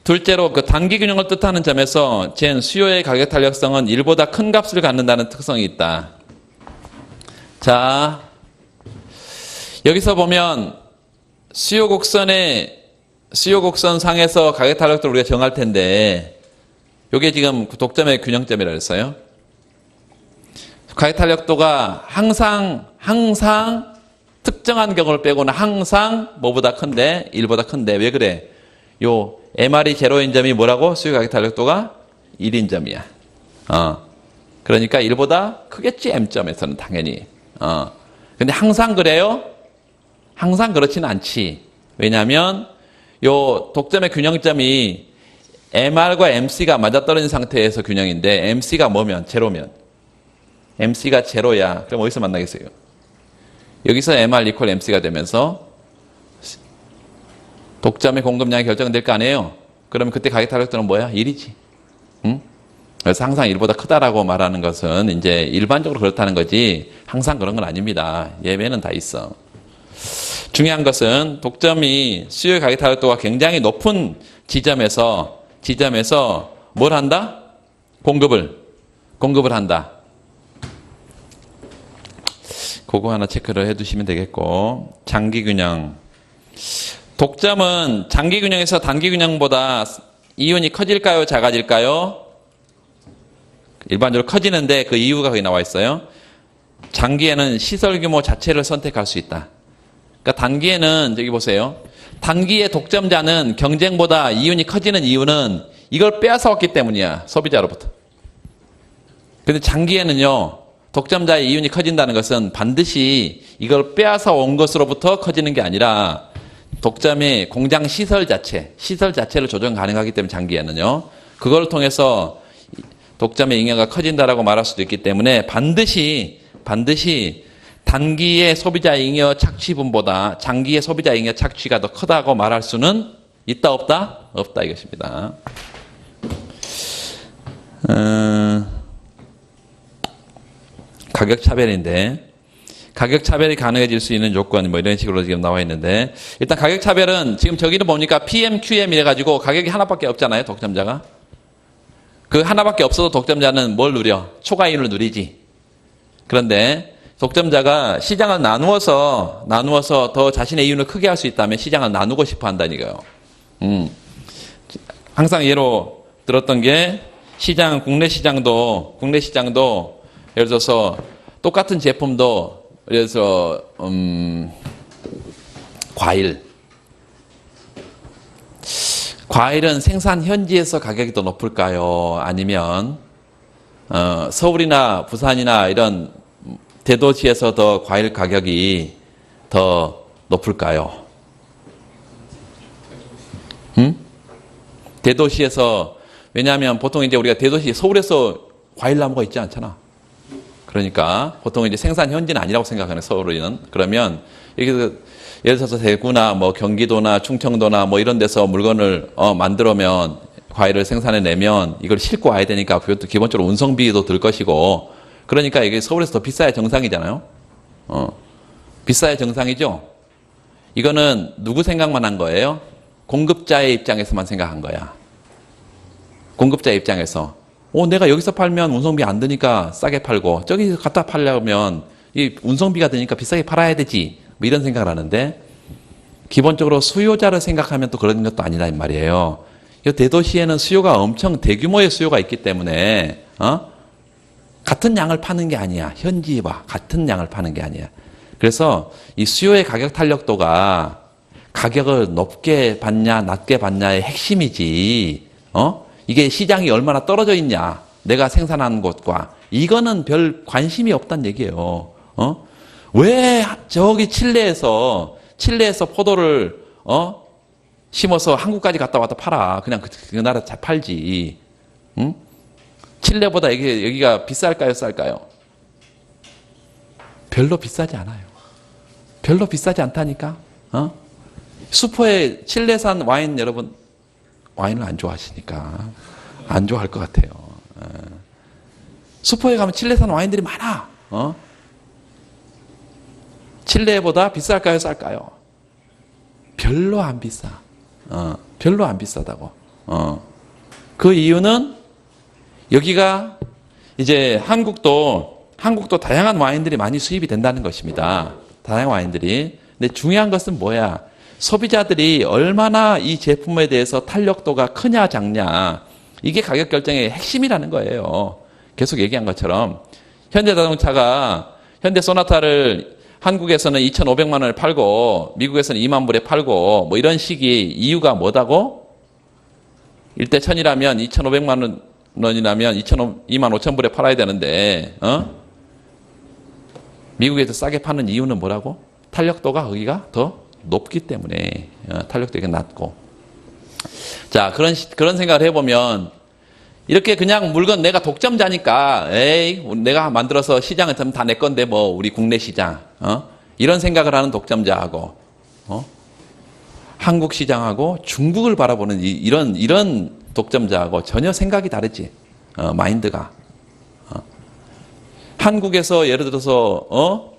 둘째로 그 단기 균형을 뜻하는 점에서 젠 수요의 가격 탄력성은 1보다 큰 값을 갖는다는 특성이 있다. 자, 여기서 보면 수요 곡선 상에서 가격 탄력도를 우리가 정할 텐데, 이게 지금 독점의 균형점이라고 했어요. 가격 탄력도가 항상 특정한 경우를 빼고는 항상 뭐보다 큰데 1보다 큰데, 왜 그래? 요 MR이 제로인 점이 뭐라고? 수요 가격 탄력도가 1인 점이야. 그러니까 1보다 크겠지, M점에서는 당연히. 근데 항상 그래요? 항상 그렇지는 않지. 왜냐하면 요 독점의 균형점이 MR과 MC가 맞아떨어진 상태에서 균형인데, MC가 뭐면? 제로면. MC가 제로야. 그럼 어디서 만나겠어요? 여기서 MR 이퀄 MC가 되면서 독점의 공급량이 결정될 거 아니에요? 그러면 그때 가격 탄력도는 뭐야? 1이지. 응? 그래서 항상 1보다 크다라고 말하는 것은 이제 일반적으로 그렇다는 거지, 항상 그런 건 아닙니다. 예외는 다 있어. 중요한 것은 독점이 수요의 가격 탄력도가 굉장히 높은 지점에서 뭘 한다? 공급을 한다. 그거 하나 체크를 해두시면 되겠고, 장기균형. 독점은 장기균형에서 단기균형보다 이윤이 커질까요? 작아질까요? 일반적으로 커지는데 그 이유가 거기 나와 있어요. 장기에는 시설 규모 자체를 선택할 수 있다. 그러니까 단기에는 저기 보세요. 단기에 독점자는 경쟁보다 이윤이 커지는 이유는 이걸 빼앗아 왔기 때문이야, 소비자로부터. 근데 장기에는요, 독점자의 이윤이 커진다는 것은 반드시 이걸 빼앗아 온 것으로부터 커지는 게 아니라 독점의 공장 시설 자체를 조정 가능하기 때문에 장기에는요, 그걸 통해서 독점의 잉여가 커진다라고 말할 수도 있기 때문에 반드시 단기의 소비자 잉여 착취분보다 장기의 소비자 잉여 착취가 더 크다고 말할 수는 있다, 없다? 없다 이것입니다. 가격 차별인데, 가격 차별이 가능해질 수 있는 조건 뭐 이런 식으로 지금 나와 있는데, 일단 가격 차별은 지금 저기는 보니까 PM, QM 이래가지고 가격이 하나밖에 없잖아요, 독점자가. 그 하나밖에 없어도 독점자는 뭘 누려? 초과이윤을 누리지. 그런데 독점자가 시장을 나누어서 더 자신의 이윤을 크게 할 수 있다면 시장을 나누고 싶어 한다니까요. 항상 예로 들었던 게, 국내 시장도 예를 들어서 똑같은 제품도, 예를 들어서 과일은 생산 현지에서 가격이 더 높을까요? 아니면 서울이나 부산이나 이런 대도시에서 더 과일 가격이 더 높을까요? 대도시에서, 왜냐하면 보통 이제 우리가 서울에서 과일 나무가 있지 않잖아. 그러니까 보통 이제 생산 현지는 아니라고 생각하는, 서울은. 그러면 여기서 예를 들어서 대구나 뭐 경기도나 충청도나 뭐 이런 데서 물건을 만들어면, 과일을 생산해내면 이걸 싣고 와야 되니까 그것도 기본적으로 운송비도 들 것이고, 그러니까 이게 서울에서 더 비싸야 정상이잖아요. 비싸야 정상이죠. 이거는 누구 생각만 한 거예요? 공급자의 입장에서만 생각한 거야. 공급자 입장에서. 내가 여기서 팔면 운송비 안 드니까 싸게 팔고, 저기서 갖다 팔려면 이 운송비가 드니까 비싸게 팔아야 되지. 뭐 이런 생각을 하는데, 기본적으로 수요자를 생각하면 또 그런 것도 아니라 이 말이에요. 이 대도시에는 수요가 엄청 대규모의 수요가 있기 때문에, 같은 양을 파는 게 아니야. 현지와 같은 양을 파는 게 아니야. 그래서 이 수요의 가격 탄력도가 가격을 높게 받냐, 낮게 받냐의 핵심이지, 이게 시장이 얼마나 떨어져 있냐, 내가 생산한 곳과 이거는 별 관심이 없단 얘기예요. 왜 저기 칠레에서 포도를 심어서 한국까지 갔다 왔다 팔아. 그냥 그 나라 잘 팔지. 응? 칠레보다 여기가 비쌀까요, 쌀까요? 별로 비싸지 않아요. 별로 비싸지 않다니까. 슈퍼에 칠레산 와인, 여러분 와인을 안 좋아하시니까 안 좋아할 것 같아요. 슈퍼에 가면 칠레산 와인들이 많아. 칠레보다 비쌀까요, 쌀까요? 별로 안 비싸. 별로 안 비싸다고. 그 이유는 여기가 이제 한국도 다양한 와인들이 많이 수입이 된다는 것입니다. 다양한 와인들이. 근데 중요한 것은 뭐야? 소비자들이 얼마나 이 제품에 대해서 탄력도가 크냐 작냐, 이게 가격 결정의 핵심이라는 거예요. 계속 얘기한 것처럼 현대자동차가 현대 소나타를 한국에서는 2,500만 원에 팔고 미국에서는 2만 불에 팔고 뭐 이런 식이 이유가 뭐다고? 1대 1000이라면 2,500만 원이라면 2만 5천 불에 팔아야 되는데 미국에서 싸게 파는 이유는 뭐라고? 탄력도가 거기가 더 높기 때문에. 탄력도가 낮고. 자, 그런 생각을 해보면 이렇게 그냥 물건 내가 독점자니까 에이 내가 만들어서 시장은 다 내 건데 뭐 우리 국내 시장 이런 생각을 하는 독점자하고 한국 시장하고 중국을 바라보는 이런 독점자하고 전혀 생각이 다르지. 마인드가. 한국에서 예를 들어서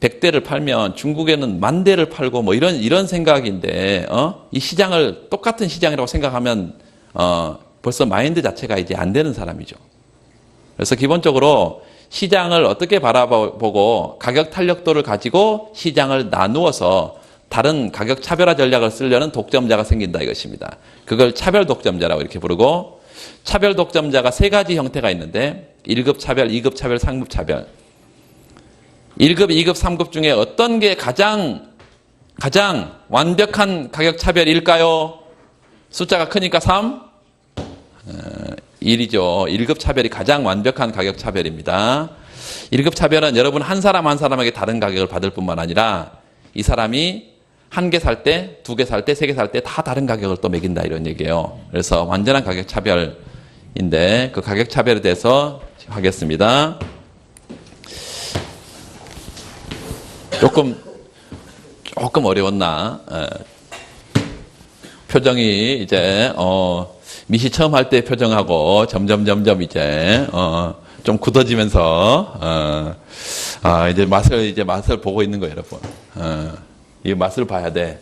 100대를 팔면 중국에는 10,000대를 팔고 뭐 이런 생각인데 이 시장을 똑같은 시장이라고 생각하면 벌써 마인드 자체가 이제 안 되는 사람이죠. 그래서 기본적으로 시장을 어떻게 바라보고 가격 탄력도를 가지고 시장을 나누어서 다른 가격 차별화 전략을 쓰려는 독점자가 생긴다 이것입니다. 그걸 차별 독점자라고 이렇게 부르고, 차별 독점자가 세 가지 형태가 있는데 1급 차별, 2급 차별, 3급 차별. 1급, 2급, 3급 중에 어떤 게 가장 완벽한 가격 차별일까요? 숫자가 크니까 3? 1이죠. 1급 차별이 가장 완벽한 가격 차별입니다. 1급 차별은 여러분 한 사람 한 사람에게 다른 가격을 받을 뿐만 아니라 이 사람이 한 개 살 때, 두 개 살 때, 세 개 살 때 다 다른 가격을 또 매긴다 이런 얘기예요. 그래서 완전한 가격 차별인데 그 가격 차별에 대해서 하겠습니다. 조금 어려웠나? 표정이 이제 미시 처음 할 때 표정하고 점점 이제 좀 굳어지면서 이제 맛을 보고 있는 거예요, 여러분. 이 맛을 봐야 돼.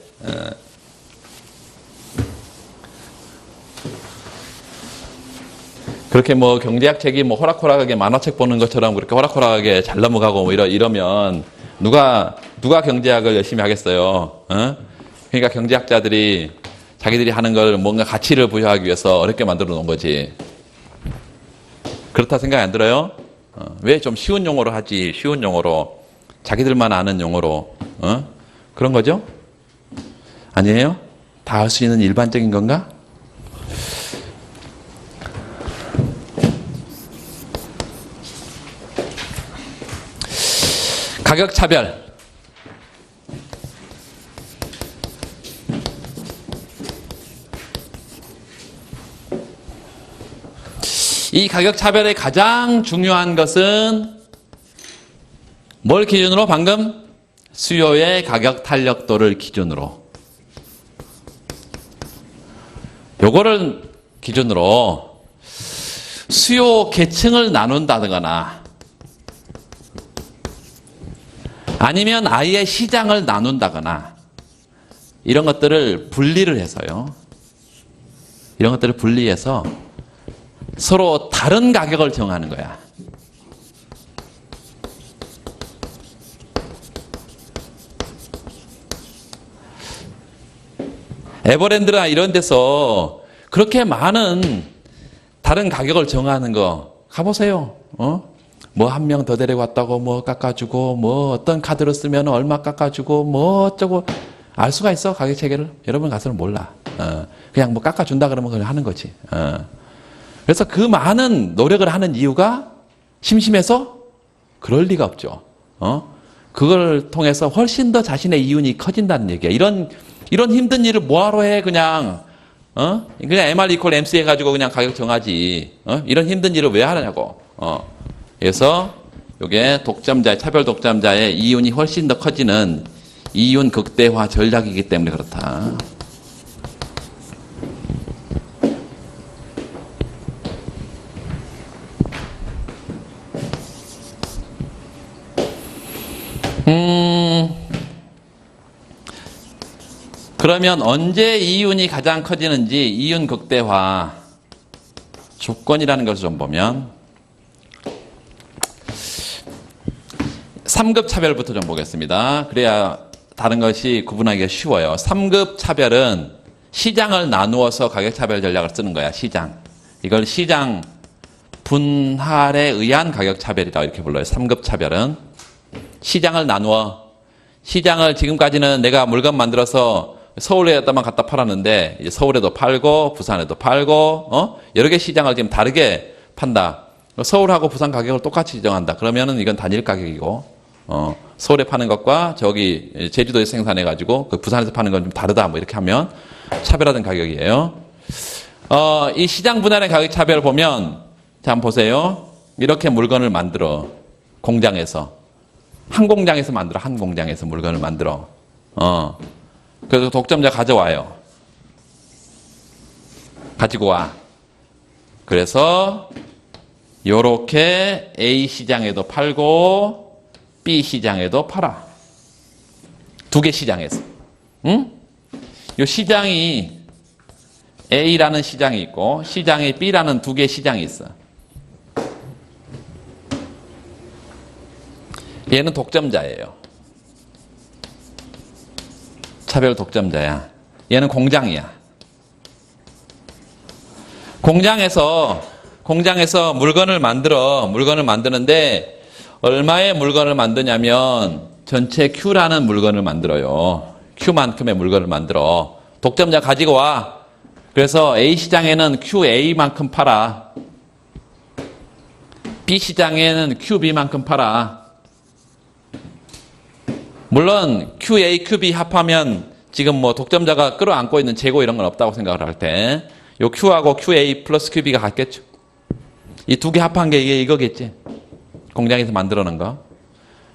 그렇게 뭐 경제학 책이 뭐 호락호락하게 만화책 보는 것처럼 그렇게 호락호락하게 잘 넘어가고 뭐 이러면 누가 경제학을 열심히 하겠어요? 그러니까 경제학자들이 자기들이 하는 걸 뭔가 가치를 부여하기 위해서 어렵게 만들어 놓은 거지. 그렇다 생각이 안 들어요? 왜 좀 쉬운 용어로 하지? 쉬운 용어로. 자기들만 아는 용어로. 그런 거죠? 아니에요? 다 할 수 있는 일반적인 건가? 가격 차별. 이 가격 차별의 가장 중요한 것은 뭘 기준으로? 방금 수요의 가격 탄력도를 기준으로, 요거를 기준으로 수요 계층을 나눈다거나 아니면 아예 시장을 나눈다거나 이런 것들을 분리를 해서요. 이런 것들을 분리해서 서로 다른 가격을 정하는 거야. 에버랜드나 이런 데서 그렇게 많은 다른 가격을 정하는 거 가보세요. 뭐 한 명 더 데려왔다고 뭐 깎아주고, 뭐 어떤 카드로 쓰면 얼마 깎아주고, 뭐 어쩌고. 알 수가 있어, 가격 체계를? 여러분 가서는 몰라. 그냥 뭐 깎아준다 그러면 그냥 하는 거지. 그래서 그 많은 노력을 하는 이유가 심심해서? 그럴 리가 없죠. 그걸 통해서 훨씬 더 자신의 이윤이 커진다는 얘기야. 이런 힘든 일을 뭐하러 해, 그냥. 그냥 MR 이퀄 MC 해가지고 그냥 가격 정하지. 이런 힘든 일을 왜 하냐고. 그래서 이게 차별 독점자의 이윤이 훨씬 더 커지는 이윤 극대화 전략이기 때문에 그렇다. 그러면 언제 이윤이 가장 커지는지 이윤 극대화 조건이라는 것을 좀 보면 3급 차별부터 좀 보겠습니다. 그래야 다른 것이 구분하기가 쉬워요. 3급 차별은 시장을 나누어서 가격 차별 전략을 쓰는 거야. 시장. 이걸 시장 분할에 의한 가격 차별이라고 이렇게 불러요. 3급 차별은 시장을 나누어, 시장을 지금까지는 내가 물건 만들어서 서울에다만 갖다 팔았는데 이제 서울에도 팔고 부산에도 팔고 여러 개 시장을 지금 다르게 판다. 서울하고 부산 가격을 똑같이 지정한다. 그러면은 이건 단일 가격이고 서울에 파는 것과 저기 제주도에서 생산해 가지고 그 부산에서 파는 건 좀 다르다. 뭐 이렇게 하면 차별화된 가격이에요. 이 시장 분할의 가격 차별을 보면 자 한번 보세요. 이렇게 물건을 만들어 공장에서 한 공장에서 만들어 한 공장에서 물건을 만들어 그래서 독점자 가져와요. 가지고 와. 그래서 요렇게 A 시장에도 팔고 B 시장에도 팔아. 두 개 시장에서. 응? 요 시장이 A라는 시장이 있고 시장에 B라는 두 개 시장이 있어. 얘는 독점자예요. 차별 독점자야. 얘는 공장이야. 공장에서 물건을 만드는데 얼마의 물건을 만드냐면 전체 Q라는 물건을 만들어요. Q만큼의 물건을 만들어. 독점자 가지고 와. 그래서 A 시장에는 QA만큼 팔아. B 시장에는 QB만큼 팔아. 물론 QA, QB 합하면 지금 뭐 독점자가 끌어안고 있는 재고 이런 건 없다고 생각을 할 때 요 Q하고 QA 플러스 QB가 같겠죠. 이 두 개 합한 게 이거겠지. 공장에서 만들어 놓은 거.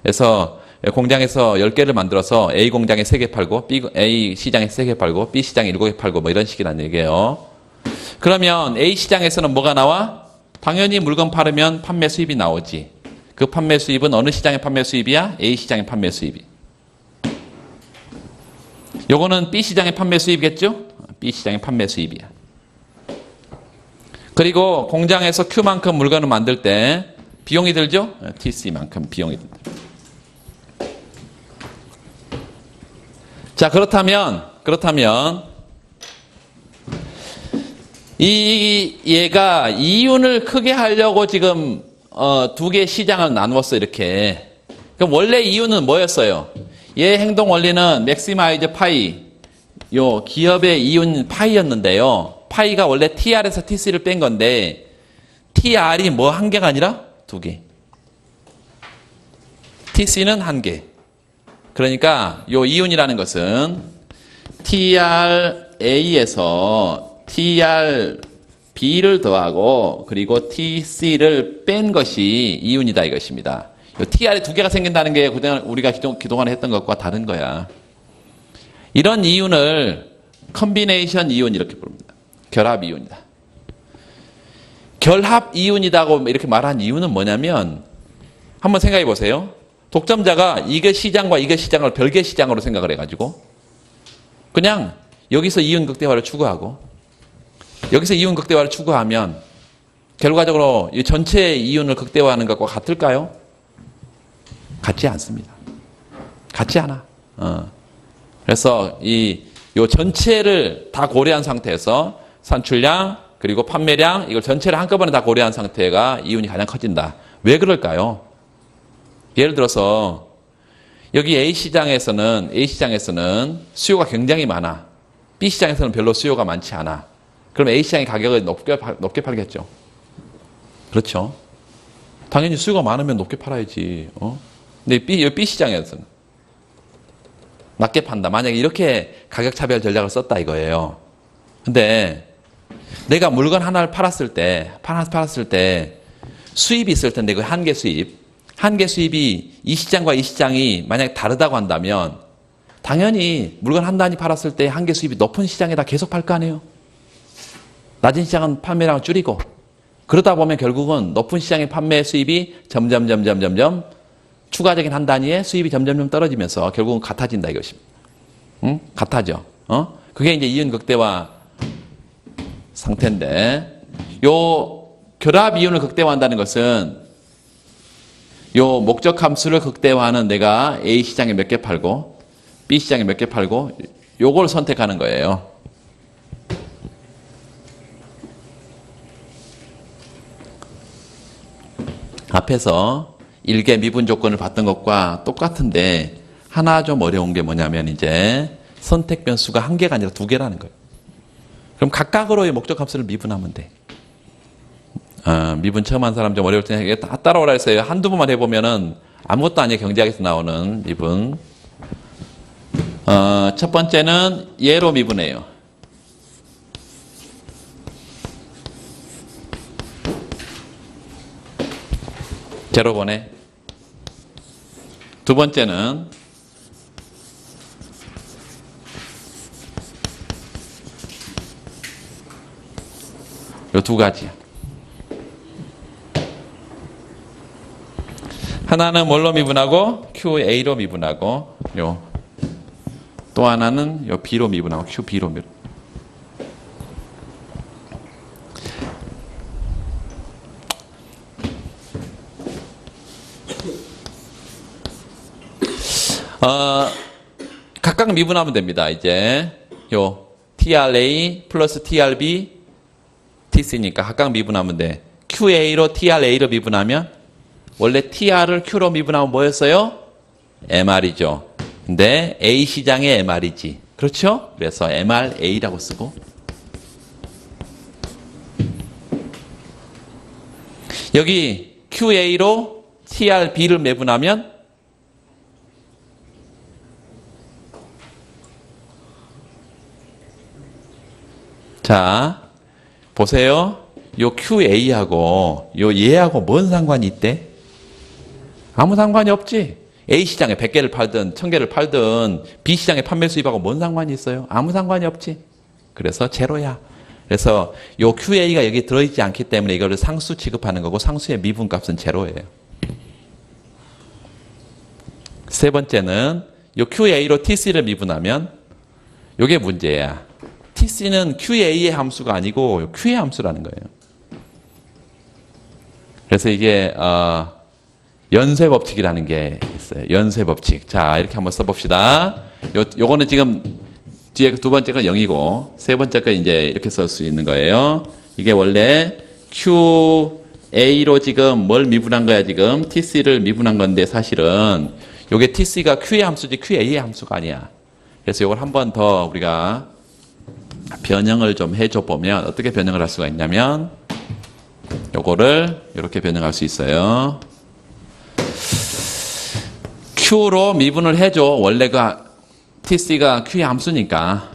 그래서 공장에서 10개를 만들어서 A 공장에 3개 팔고 A 시장에 3개 팔고 B 시장에 7개 팔고 뭐 이런 식이란 얘기예요. 그러면 A 시장에서는 뭐가 나와? 당연히 물건 팔으면 판매 수입이 나오지. 그 판매 수입은 어느 시장의 판매 수입이야? A 시장의 판매 수입이. 요거는 B 시장의 판매 수입이겠죠? B 시장의 판매 수입이야. 그리고 공장에서 Q만큼 물건을 만들 때 비용이 들죠? TC만큼 비용이 든다. 자, 그렇다면 얘가 이윤을 크게 하려고 지금 두 개 시장을 나누었어 이렇게. 그럼 원래 이윤은 뭐였어요? 얘 행동 원리는 maximize 파이, 요 기업의 이윤 파이였는데요. 파이가 원래 TR에서 TC를 뺀 건데 TR이 뭐 한 개가 아니라 두 개. TC는 한 개. 그러니까 요 이윤이라는 것은 TRA에서 TRB를 더하고 그리고 TC를 뺀 것이 이윤이다 이것입니다. TR에 두 개가 생긴다는 게 우리가 그동안 했던 것과 다른 거야. 이런 이윤을 컨비네이션 이윤 이렇게 부릅니다. 결합 이윤이다. 결합 이윤이라고 이렇게 말한 이유는 뭐냐면 한번 생각해 보세요. 독점자가 이게 시장과 이게 시장을 별개 시장으로 생각을 해가지고 그냥 여기서 이윤 극대화를 추구하고 여기서 이윤 극대화를 추구하면 결과적으로 이 전체 이윤을 극대화하는 것과 같을까요? 같지 않습니다. 같지 않아. 그래서 요 전체를 다 고려한 상태에서 산출량 그리고 판매량 이걸 전체를 한꺼번에 다 고려한 상태가 이윤이 가장 커진다. 왜 그럴까요? 예를 들어서 여기 A 시장에서는 수요가 굉장히 많아. B 시장에서는 별로 수요가 많지 않아. 그럼 A 시장의 가격을 높게 팔겠죠. 그렇죠. 당연히 수요가 많으면 높게 팔아야지. 근데 B 시장에서는 낮게 판다. 만약에 이렇게 가격 차별 전략을 썼다 이거예요. 근데 내가 물건 하나를 팔았을 때 수입이 있을 텐데 그 한계 수입이 이 시장과 이 시장이 만약에 다르다고 한다면 당연히 물건 한 단위 팔았을 때 한계 수입이 높은 시장에다 계속 팔 거 아니에요. 낮은 시장은 판매량을 줄이고 그러다 보면 결국은 높은 시장의 판매 수입이 점점 추가적인 한 단위의 수입이 점점 떨어지면서 결국은 같아진다 이것입니다. 응? 같아져. 그게 이제 이윤 극대화 상태인데 요 결합 이윤을 극대화한다는 것은 요 목적 함수를 극대화하는 내가 A 시장에 몇 개 팔고 B 시장에 몇 개 팔고 요걸 선택하는 거예요. 앞에서 일개 미분 조건을 봤던 것과 똑같은데 하나 좀 어려운 게 뭐냐면 이제 선택 변수가 한 개가 아니라 두 개라는 거예요. 그럼 각각으로의 목적 함수를 미분하면 돼. 미분 처음 한 사람 좀 어려울 텐데 따라오라 했어요. 한두 번만 해보면은 아무것도 아니에요. 경제학에서 나오는 미분. 첫 번째는 얘로 미분해요. 제로번에. 두 번째는 요 두 가지야. 하나는 뭘로 미분하고 QA로 미분하고 또 하나는 요 B로 미분하고 QB로 미분. 각각 미분하면 됩니다. 이제 요 TRA 플러스 TRB TC니까 각각 미분하면 돼. QA로 TRA로 미분하면 원래 TR을 Q로 미분하면 뭐였어요? MR이죠. 근데 A 시장의 MR이지. 그렇죠? 그래서 MRA라고 쓰고 여기 QA로 TRB를 매분하면 자 보세요. 요 QA하고 요 얘하고 뭔 상관이 있대? 아무 상관이 없지. A 시장에 100개를 팔든 1000개를 팔든 B 시장에 판매 수입하고 뭔 상관이 있어요? 아무 상관이 없지. 그래서 제로야. 그래서 요 QA가 여기 들어있지 않기 때문에 이거를 상수 취급하는 거고 상수의 미분값은 제로예요. 세 번째는 요 QA로 TC를 미분하면 요게 문제야. TC는 QA의 함수가 아니고 Q의 함수라는 거예요. 그래서 이게 연쇄 법칙이라는 게 있어요. 연쇄 법칙. 자, 이렇게 한번 써봅시다. 요거는 지금 뒤에 두 번째가 0이고 세 번째가 이제 이렇게 쓸 수 있는 거예요. 이게 원래 QA로 지금 뭘 미분한 거야 지금 TC를 미분한 건데 사실은 요게 TC가 Q의 함수지 QA의 함수가 아니야. 그래서 요걸 한 번 더 우리가 변형을 좀 해줘 보면 어떻게 변형을 할 수가 있냐면 요거를 이렇게 변형할 수 있어요. Q로 미분을 해줘. 원래가 TC가 Q의 함수니까.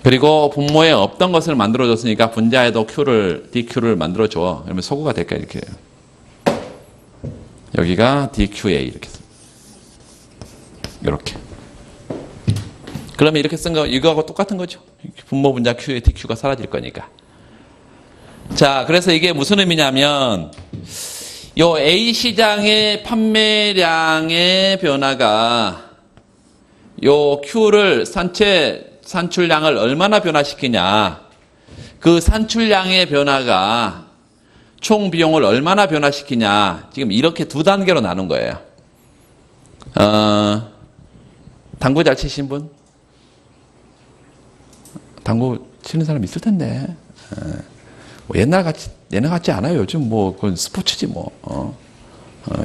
그리고 분모에 없던 것을 만들어줬으니까 분자에도 DQ를 만들어줘. 그러면 소구가 될까 이렇게. 여기가 DQA 이렇게. 이렇게. 그러면 이렇게 쓴 거 이거하고 똑같은 거죠. 분모 분자 Q의 DQ가 사라질 거니까. 자, 그래서 이게 무슨 의미냐면 요 A 시장의 판매량의 변화가 요 Q를 산출량을 얼마나 변화시키냐. 그 산출량의 변화가 총 비용을 얼마나 변화시키냐. 지금 이렇게 두 단계로 나눈 거예요. 당구 잘 치신 분? 당구 치는 사람 있을 텐데. 뭐 옛날 같지 않아요. 요즘 뭐, 그건 스포츠지 뭐.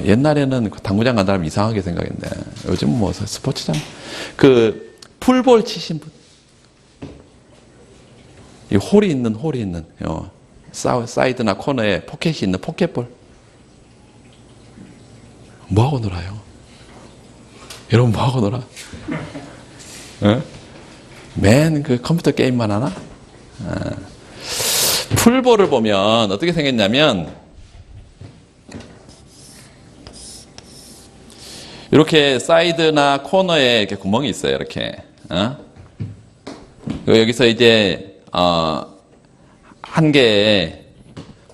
옛날에는 당구장 간 사람 이상하게 생각했는데, 요즘 뭐 스포츠장. 그, 풀볼 치신 분. 이 홀이 있는, 사이드나 코너에 포켓이 있는 포켓볼. 뭐하고 놀아요? 여러분 뭐하고 놀아? 맨 그 컴퓨터 게임만 하나? 풀볼을 보면 어떻게 생겼냐면 이렇게 사이드나 코너에 이렇게 구멍이 있어요. 이렇게. 여기서 이제 한 개의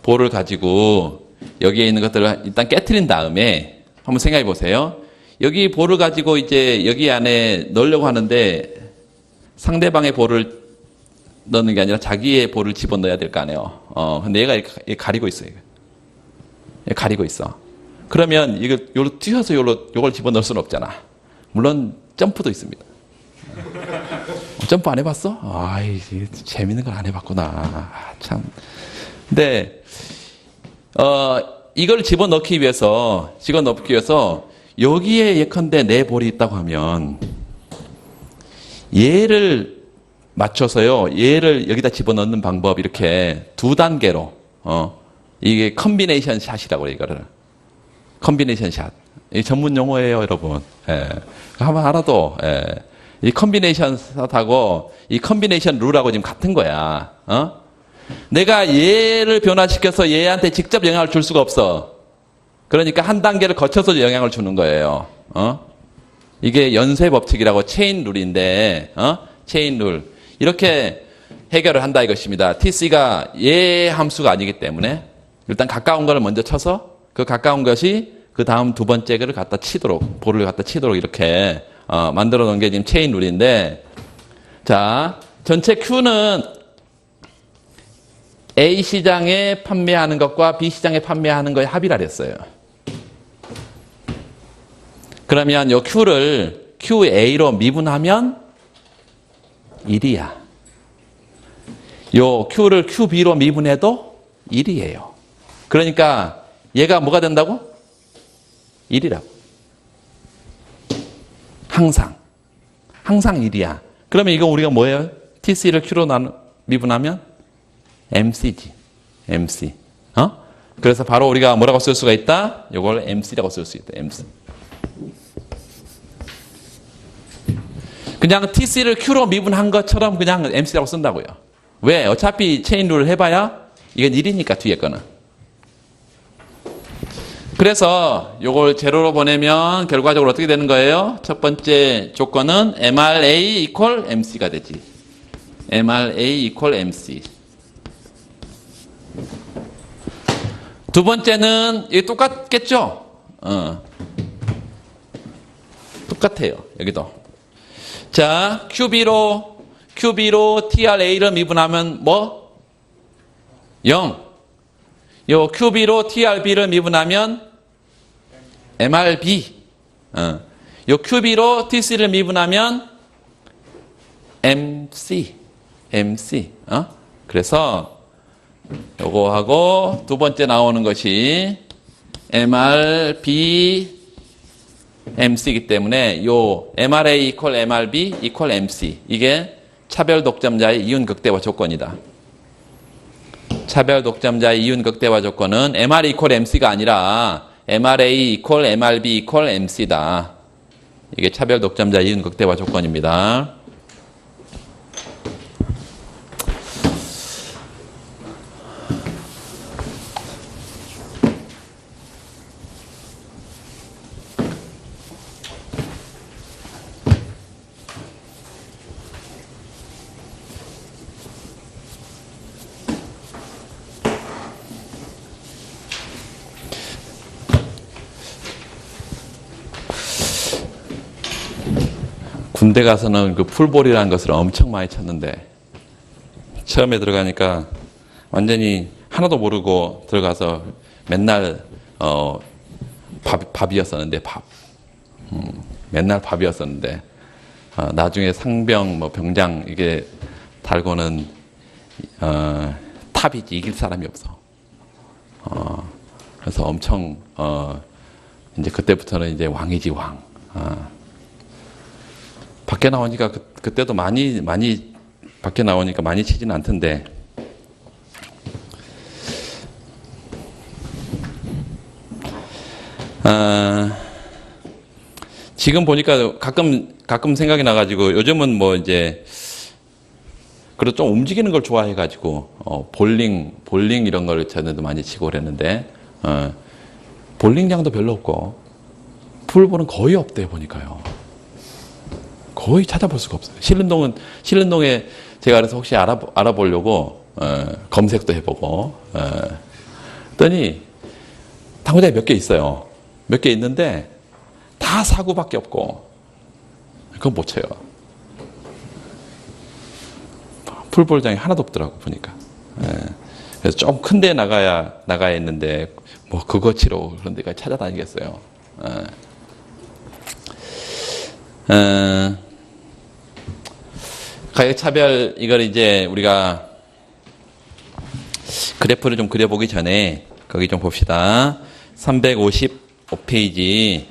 볼을 가지고 여기에 있는 것들을 일단 깨트린 다음에 한번 생각해 보세요. 여기 볼을 가지고 이제 여기 안에 넣으려고 하는데 상대방의 볼을 넣는 게 아니라 자기의 볼을 집어넣어야 될 거 아니에요. 근데 얘가 이렇게 가리고 있어요. 얘 가리고 있어. 그러면 이걸 요로 튀어서 요걸 집어넣을 수는 없잖아. 물론 점프도 있습니다. 점프 안 해봤어? 아이, 재밌는 걸 안 해봤구나. 참. 근데 이걸 집어넣기 위해서 여기에 예컨대 내 볼이 있다고 하면 얘를 맞춰서요. 얘를 여기다 집어넣는 방법 이렇게 두 단계로 이게 컨비네이션 샷이라고 그래요. 이거를 컨비네이션 샷. 이 전문 용어예요, 여러분. 예. 한번 알아도 이 컨비네이션 샷하고 이 컨비네이션 룰하고 지금 같은 거야. 내가 얘를 변화시켜서 얘한테 직접 영향을 줄 수가 없어. 그러니까 한 단계를 거쳐서 영향을 주는 거예요. 이게 연쇄 법칙이라고 체인 룰인데, 체인 룰. 이렇게 해결을 한다 이것입니다. TC가 얘 함수가 아니기 때문에 일단 가까운 걸 먼저 쳐서 그 가까운 것이 그 다음 두 번째 거를 갖다 치도록, 볼을 갖다 치도록 이렇게 만들어 놓은 게 지금 체인 룰인데, 자, 전체 Q는 A 시장에 판매하는 것과 B 시장에 판매하는 거의 합이라 그랬어요. 그러면 요 Q를 QA로 미분하면 1이야. 요 Q를 QB로 미분해도 1이에요. 그러니까 얘가 뭐가 된다고? 1이라고. 항상 1이야. 그러면 이거 우리가 뭐예요? TC를 Q로 미분하면 MC지. MC. 그래서 바로 우리가 뭐라고 쓸 수가 있다? 이걸 MC라고 쓸 수 있다. MC. 그냥 TC를 Q로 미분한 것처럼 그냥 MC라고 쓴다고요. 왜? 어차피 체인 룰을 해봐야 이건 1이니까 뒤에 거는. 그래서 이걸 제로로 보내면 결과적으로 어떻게 되는 거예요? 첫 번째 조건은 MRA equal MC가 되지. MRA equal MC. 두 번째는 이게 똑같겠죠? 똑같아요. 여기도. 자, QB로 TRA를 미분하면 뭐? 0. 요 QB로 TRB를 미분하면 MRB. 요 QB로 TC를 미분하면 MC. 그래서 요거하고 두 번째 나오는 것이 MRB MC이기 때문에 요 MRA equal MRB equal MC. 이게 차별 독점자의 이윤 극대화 조건이다. 차별 독점자의 이윤 극대화 조건은 MR equal MC가 아니라 MRA equal MRB equal MC다. 이게 차별 독점자의 이윤 극대화 조건입니다. 군대 가서는 그 풀볼이라는 것을 엄청 많이 쳤는데 처음에 들어가니까 완전히 하나도 모르고 들어가서 맨날 밥이었었는데 맨날 밥이었었는데 나중에 상병 뭐 병장 이게 달고는 탑이지 이길 사람이 없어. 그래서 엄청 이제 그때부터는 이제 왕이지 왕. 밖에 나오니까 그때도 많이 밖에 나오니까 많이 치지는 않던데 지금 보니까 가끔 생각이 나가지고 요즘은 뭐 이제 그래도 좀 움직이는 걸 좋아해가지고 볼링 이런 걸 전에도 많이 치고 그랬는데 볼링장도 별로 없고 풀볼은 거의 없대요 보니까요. 거의 찾아볼 수가 없어요. 신림동에 제가 그래서 혹시 알아보려고 검색도 해보고 했더니 당구장에 몇 개 있어요. 몇 개 있는데 다 사구밖에 없고 그건 못 쳐요. 풀볼장이 하나도 없더라고 보니까. 그래서 좀 큰 데 나가야 했는데 뭐 그거 치러 그런 데까지 찾아다니겠어요. 가격차별 이걸 이제 우리가 그래프를 좀 그려보기 전에 거기 좀 봅시다. 355페이지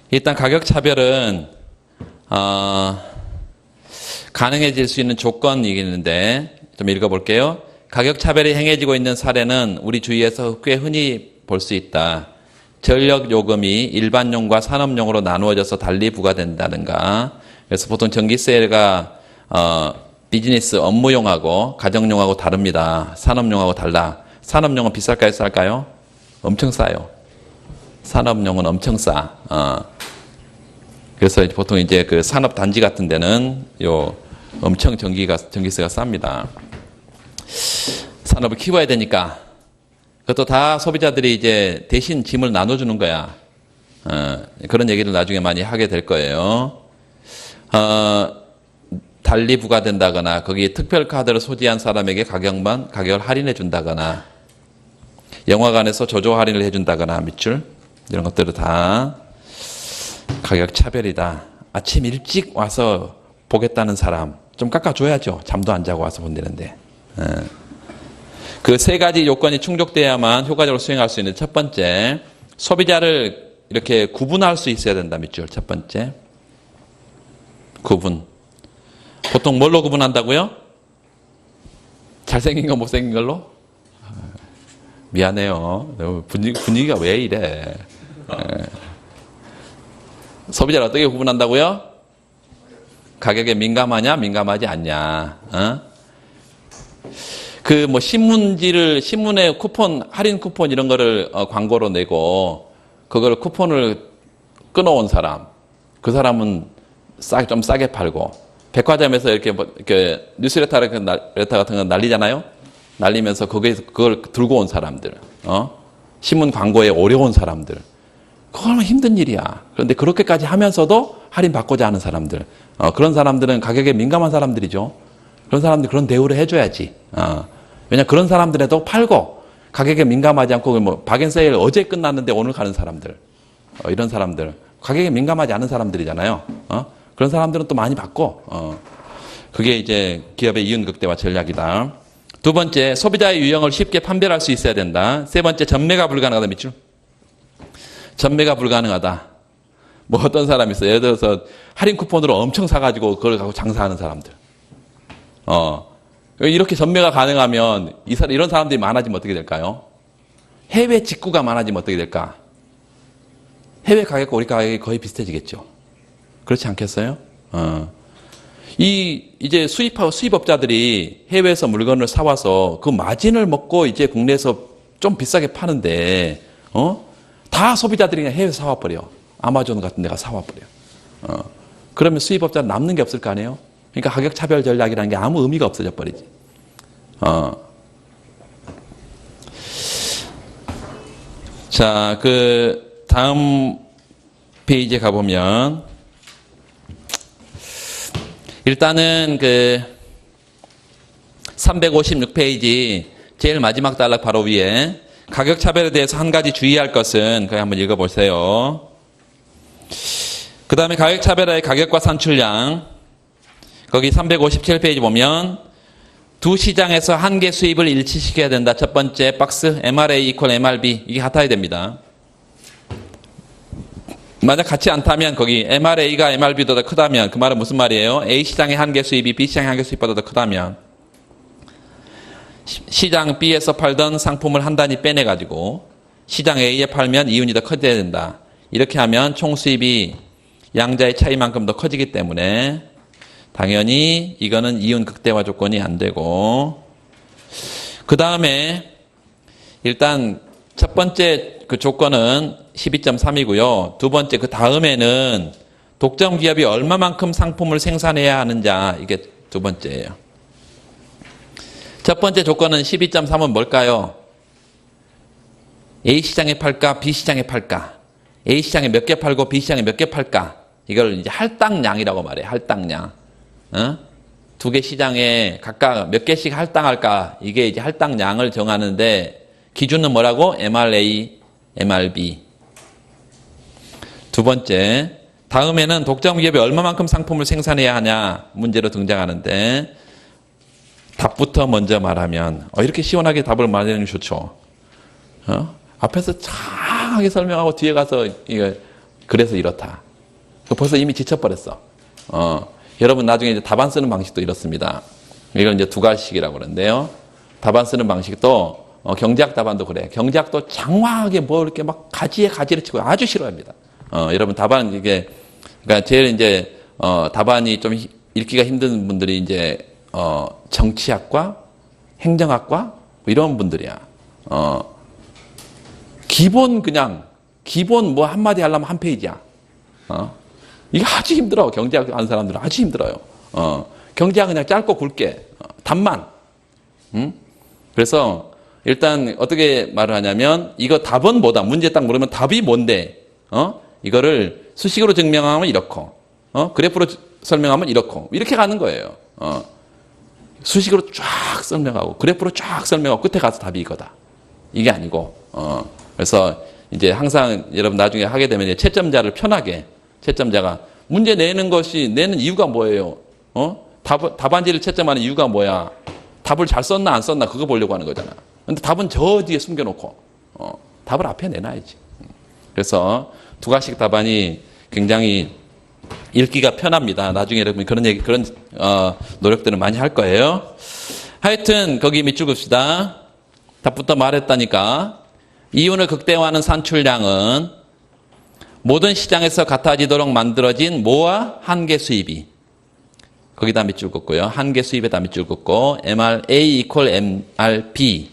일단 가격차별은 가능해질 수 있는 조건이 있는데 좀 읽어볼게요. 가격차별이 행해지고 있는 사례는 우리 주위에서 꽤 흔히 볼 수 있다. 전력요금이 일반용과 산업용으로 나누어져서 달리 부과된다든가. 그래서 보통 전기세가 비즈니스 업무용하고 가정용하고 다릅니다. 산업용하고 달라. 산업용은 비쌀까요, 쌀까요? 엄청 싸요. 산업용은 엄청 싸. 그래서 보통 이제 그 산업 단지 같은 데는 엄청 전기세가 쌉니다. 산업을 키워야 되니까. 그것도 다 소비자들이 이제 대신 짐을 나눠주는 거야. 그런 얘기를 나중에 많이 하게 될 거예요. 달리 부과된다거나, 거기 특별카드를 소지한 사람에게 가격을 할인해 준다거나, 영화관에서 조조 할인을 해준다거나, 밑줄. 이런 것들은 다 가격 차별이다. 아침 일찍 와서 보겠다는 사람, 좀 깎아줘야죠. 잠도 안 자고 와서 본다는데. 그 세 가지 요건이 충족돼야만 효과적으로 수행할 수 있는 첫 번째, 소비자를 이렇게 구분할 수 있어야 된다. 밑줄. 첫 번째. 구분. 보통 뭘로 구분한다고요? 잘생긴 거 못생긴 걸로? 미안해요. 분위기가 왜 이래? 소비자를 어떻게 구분한다고요? 가격에 민감하냐, 민감하지 않냐. 그 뭐 신문에 쿠폰, 할인 쿠폰 이런 거를 광고로 내고 그걸 쿠폰을 끊어온 사람, 그 사람은 좀 싸게 팔고, 백화점에서 이렇게 뉴스레터 같은 거 날리잖아요? 날리면서 그걸 들고 온 사람들, 신문 광고에 어려운 사람들, 그건 힘든 일이야. 그런데 그렇게까지 하면서도 할인 받고자 하는 사람들, 그런 사람들은 가격에 민감한 사람들이죠. 그런 사람들 그런 대우를 해줘야지. 왜냐 그런 사람들에도 팔고 가격에 민감하지 않고 뭐 박앤세일 어제 끝났는데 오늘 가는 사람들, 이런 사람들 가격에 민감하지 않은 사람들이잖아요. 그런 사람들은 또 많이 받고, 그게 이제 기업의 이윤 극대화 전략이다. 두 번째, 소비자의 유형을 쉽게 판별할 수 있어야 된다. 세 번째, 전매가 불가능하다. 밑줄. 전매가 불가능하다. 뭐 어떤 사람이 있어요. 예를 들어서 할인 쿠폰으로 엄청 사가지고 그걸 갖고 장사하는 사람들. 이렇게 전매가 가능하면 이런 사람들이 많아지면 어떻게 될까요? 해외 직구가 많아지면 어떻게 될까? 해외 가격과 우리 가격이 거의 비슷해지겠죠. 그렇지 않겠어요? 이제 수입업자들이 해외에서 물건을 사와서 그 마진을 먹고 이제 국내에서 좀 비싸게 파는데, 다 소비자들이 그냥 해외에서 사와버려. 아마존 같은 데가 사와버려. 그러면 수입업자는 남는 게 없을 거 아니에요? 그러니까 가격 차별 전략이라는 게 아무 의미가 없어져 버리지. 자, 그 다음 페이지에 가보면 일단은 그 356페이지 제일 마지막 단락 바로 위에 가격 차별에 대해서 한 가지 주의할 것은 그냥 한번 읽어보세요. 그 다음에 가격 차별의 가격과 산출량, 거기 357페이지 보면 두 시장에서 한 개 수입을 일치시켜야 된다. 첫 번째 박스 MRA 이퀄 MRB, 이게 같아야 됩니다. 만약 같이 않다면 거기 MRA가 MRB보다 크다면 그 말은 무슨 말이에요? A 시장의 한 개 수입이 B 시장의 한 개 수입보다 더 크다면 시장 B에서 팔던 상품을 한 단위 빼내가지고 시장 A에 팔면 이윤이 더 커져야 된다. 이렇게 하면 총 수입이 양자의 차이만큼 더 커지기 때문에 당연히 이거는 이윤 극대화 조건이 안 되고, 그 다음에 일단 첫 번째 그 조건은 12.3이고요. 두 번째 그 다음에는 독점 기업이 얼마만큼 상품을 생산해야 하느냐, 이게 두 번째예요. 첫 번째 조건은 12.3은 뭘까요? A 시장에 팔까, B 시장에 팔까? A 시장에 몇 개 팔고 B 시장에 몇 개 팔까? 이걸 이제 할당량이라고 말해요. 할당량. 두 개 시장에 각각 몇 개씩 할당할까? 이게 이제 할당량을 정하는데 기준은 뭐라고? MRA, MRB. 두 번째, 다음에는 독점 기업이 얼마만큼 상품을 생산해야 하냐 문제로 등장하는데, 답부터 먼저 말하면 이렇게 시원하게 답을 말하는 게 좋죠. 앞에서 장하게 설명하고 뒤에 가서 이거 그래서 이렇다. 벌써 이미 지쳐버렸어. 여러분 나중에 이제 답안 쓰는 방식도 이렇습니다. 이걸 이제 두 가지씩이라고 그러는데요. 답안 쓰는 방식도 경제학 답안도 그래. 경제학도 장황하게 뭐 이렇게 막 가지에 가지를 치고 아주 싫어합니다. 여러분 답안 이게 그러니까 제일 이제 답안이 좀 읽기가 힘든 분들이 이제 정치학과, 행정학과 뭐 이런 분들이야. 기본 뭐 한마디 하려면 한 페이지야. 이게 아주 힘들어. 경제학 하는 사람들은 아주 힘들어요. 경제학은 그냥 짧고 굵게 답만. 그래서 일단 어떻게 말을 하냐면 이거 답은 뭐다. 문제 딱 물으면 답이 뭔데. 이거를 수식으로 증명하면 이렇고, 그래프로 설명하면 이렇고, 이렇게 가는 거예요. 수식으로 쫙 설명하고, 그래프로 쫙 설명하고, 끝에 가서 답이 이거다. 이게 아니고, 그래서 이제 항상 여러분 나중에 하게 되면 이제 채점자를 편하게, 채점자가 문제 내는 이유가 뭐예요? 답안지를 채점하는 이유가 뭐야? 답을 잘 썼나 안 썼나 그거 보려고 하는 거잖아. 근데 답은 저 뒤에 숨겨놓고, 답을 앞에 내놔야지. 그래서 두 가지씩 답안이 굉장히 읽기가 편합니다. 나중에 여러분 그런 노력들은 많이 할 거예요. 하여튼 거기 밑줄 긋읍시다. 답부터 말했다니까. 이윤을 극대화하는 산출량은 모든 시장에서 같아지도록 만들어진 뭐와 한계 수입이. 거기다 밑줄 긋고요. 한계 수입에다 밑줄 긋고 MRA equal MRB.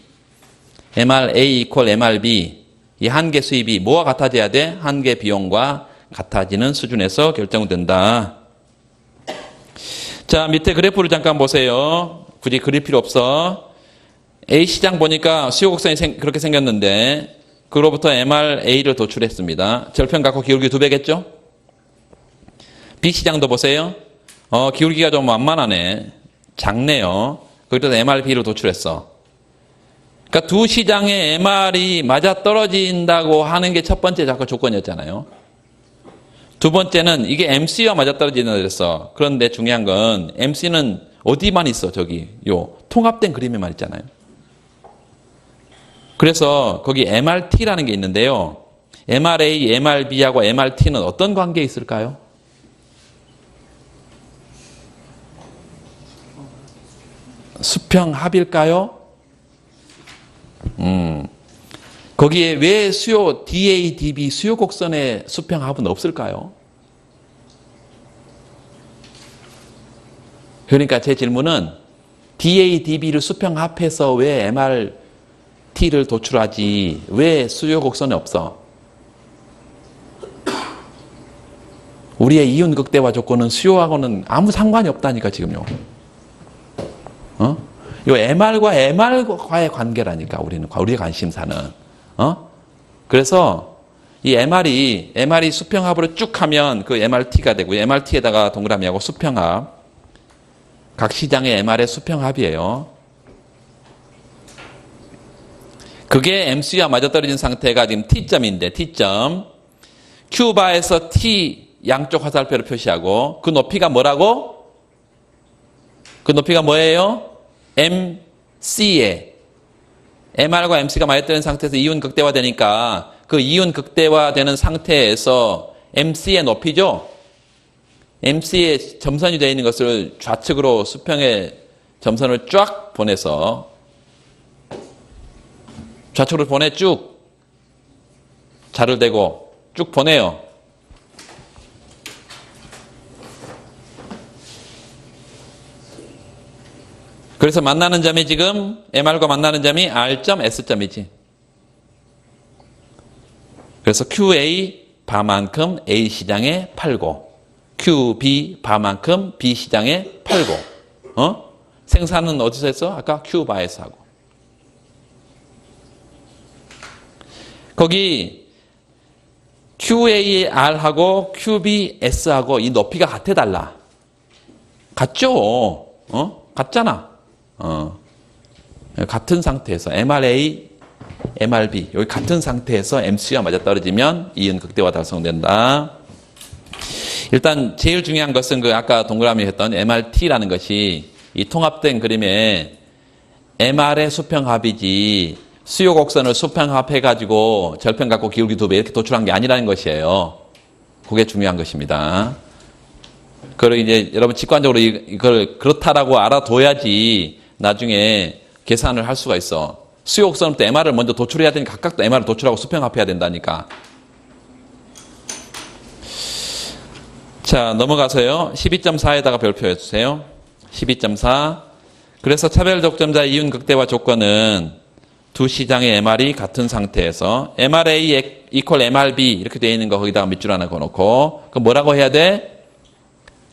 MRA equal MRB. 이 한계 수입이 뭐와 같아져야 돼? 한계 비용과 같아지는 수준에서 결정된다. 자, 밑에 그래프를 잠깐 보세요. 굳이 그릴 필요 없어. A 시장 보니까 수요 곡선이 그렇게 생겼는데 그로부터 MRA를 도출했습니다. 절편 갖고 기울기 2배겠죠? B 시장도 보세요. 기울기가 좀 완만하네. 작네요. 거기서 MRB를 도출했어. 그러니까 두 시장의 MR이 맞아떨어진다고 하는 게 첫 번째 자꾸 조건이었잖아요. 두 번째는 이게 MC와 맞아떨어진다 그랬어. 그런데 중요한 건 MC는 어디만 있어? 저기 요 통합된 그림에만 있잖아요. 그래서 거기 MRT라는 게 있는데요. MRA, MRB하고 MRT는 어떤 관계에 있을까요? 수평합일까요? 거기에 왜 수요 DA/DB 수요 곡선의 수평합은 없을까요? 그러니까 제 질문은 DA/DB를 수평합해서 왜 MRT를 도출하지 왜 수요 곡선이 없어? 우리의 이윤 극대화 조건은 수요하고는 아무 상관이 없다니까 지금요. 요 MR과 MR과의 관계라니까 우리 관심사는. 그래서 이 MR이 수평합으로 쭉 하면 그 MRT가 되고 MRT에다가 동그라미하고 수평합. 각 시장의 MR의 수평합이에요. 그게 MC와 맞아떨어진 상태가 지금 T점인데 T점. Q바에서 T 양쪽 화살표를 표시하고 그 높이가 뭐라고? 그 높이가 뭐예요? MC에 MR과 MC가 맞아떨어진 상태에서 이윤 극대화되니까 그 이윤 극대화되는 상태에서 MC의 높이죠. MC에 점선이 되어 있는 것을 좌측으로 수평의 점선을 쫙 보내서 좌측으로 보내 쭉. 자를 대고 쭉 보내요. 그래서 만나는 점이 지금 MR과 만나는 점이 R.S점이지. 그래서 QA 바만큼 A 시장에 팔고 QB 바만큼 B 시장에 팔고 생산은 어디서 했어? 아까 Q바에서 하고. 거기 QAR하고 QBS하고 이 높이가 같아달라. 같죠? 같잖아. 같은 상태에서 MRA, MRB 여기 같은 상태에서 MC가 맞아떨어지면 이은 극대화 달성된다. 일단 제일 중요한 것은 그 아까 동그라미 했던 MRT라는 것이 이 통합된 그림에 MR의 수평합이지 수요 곡선을 수평합해가지고 절편 갖고 기울기 2배 이렇게 도출한 게 아니라는 것이에요. 그게 중요한 것입니다. 그걸 이제 여러분 직관적으로 이걸 그렇다라고 알아둬야지 나중에 계산을 할 수가 있어. 수요 곡선부터 MR을 먼저 도출해야 되니까 각각도 MR을 도출하고 수평합해야 된다니까. 자, 넘어가서요. 12.4에다가 별표해 주세요. 12.4. 그래서 차별적점자 이윤 극대화 조건은 두 시장의 MR이 같은 상태에서 MRA equal MRB 이렇게 되어 있는 거 거기다가 밑줄 하나 그어놓고 그럼 뭐라고 해야 돼?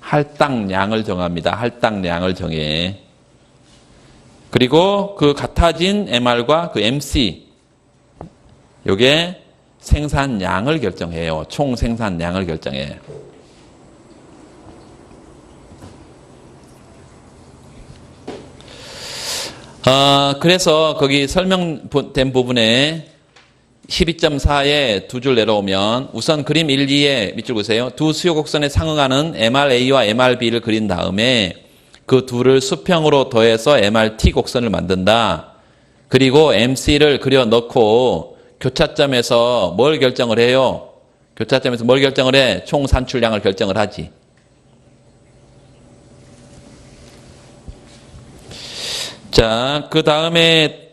할당량을 정합니다. 할당량을 정해. 그리고 그 같아진 MR과 그 MC 요게 생산량을 결정해요. 총 생산량을 결정해. 그래서 거기 설명된 부분에 12.4에 두 줄 내려오면 우선 그림 1, 2에 밑줄 보세요. 두 수요 곡선에 상응하는 MRA와 MRB를 그린 다음에 그 둘을 수평으로 더해서 MRT 곡선을 만든다. 그리고 MC를 그려 넣고 교차점에서 뭘 결정을 해요? 교차점에서 뭘 결정을 해? 총 산출량을 결정을 하지. 자, 그 다음에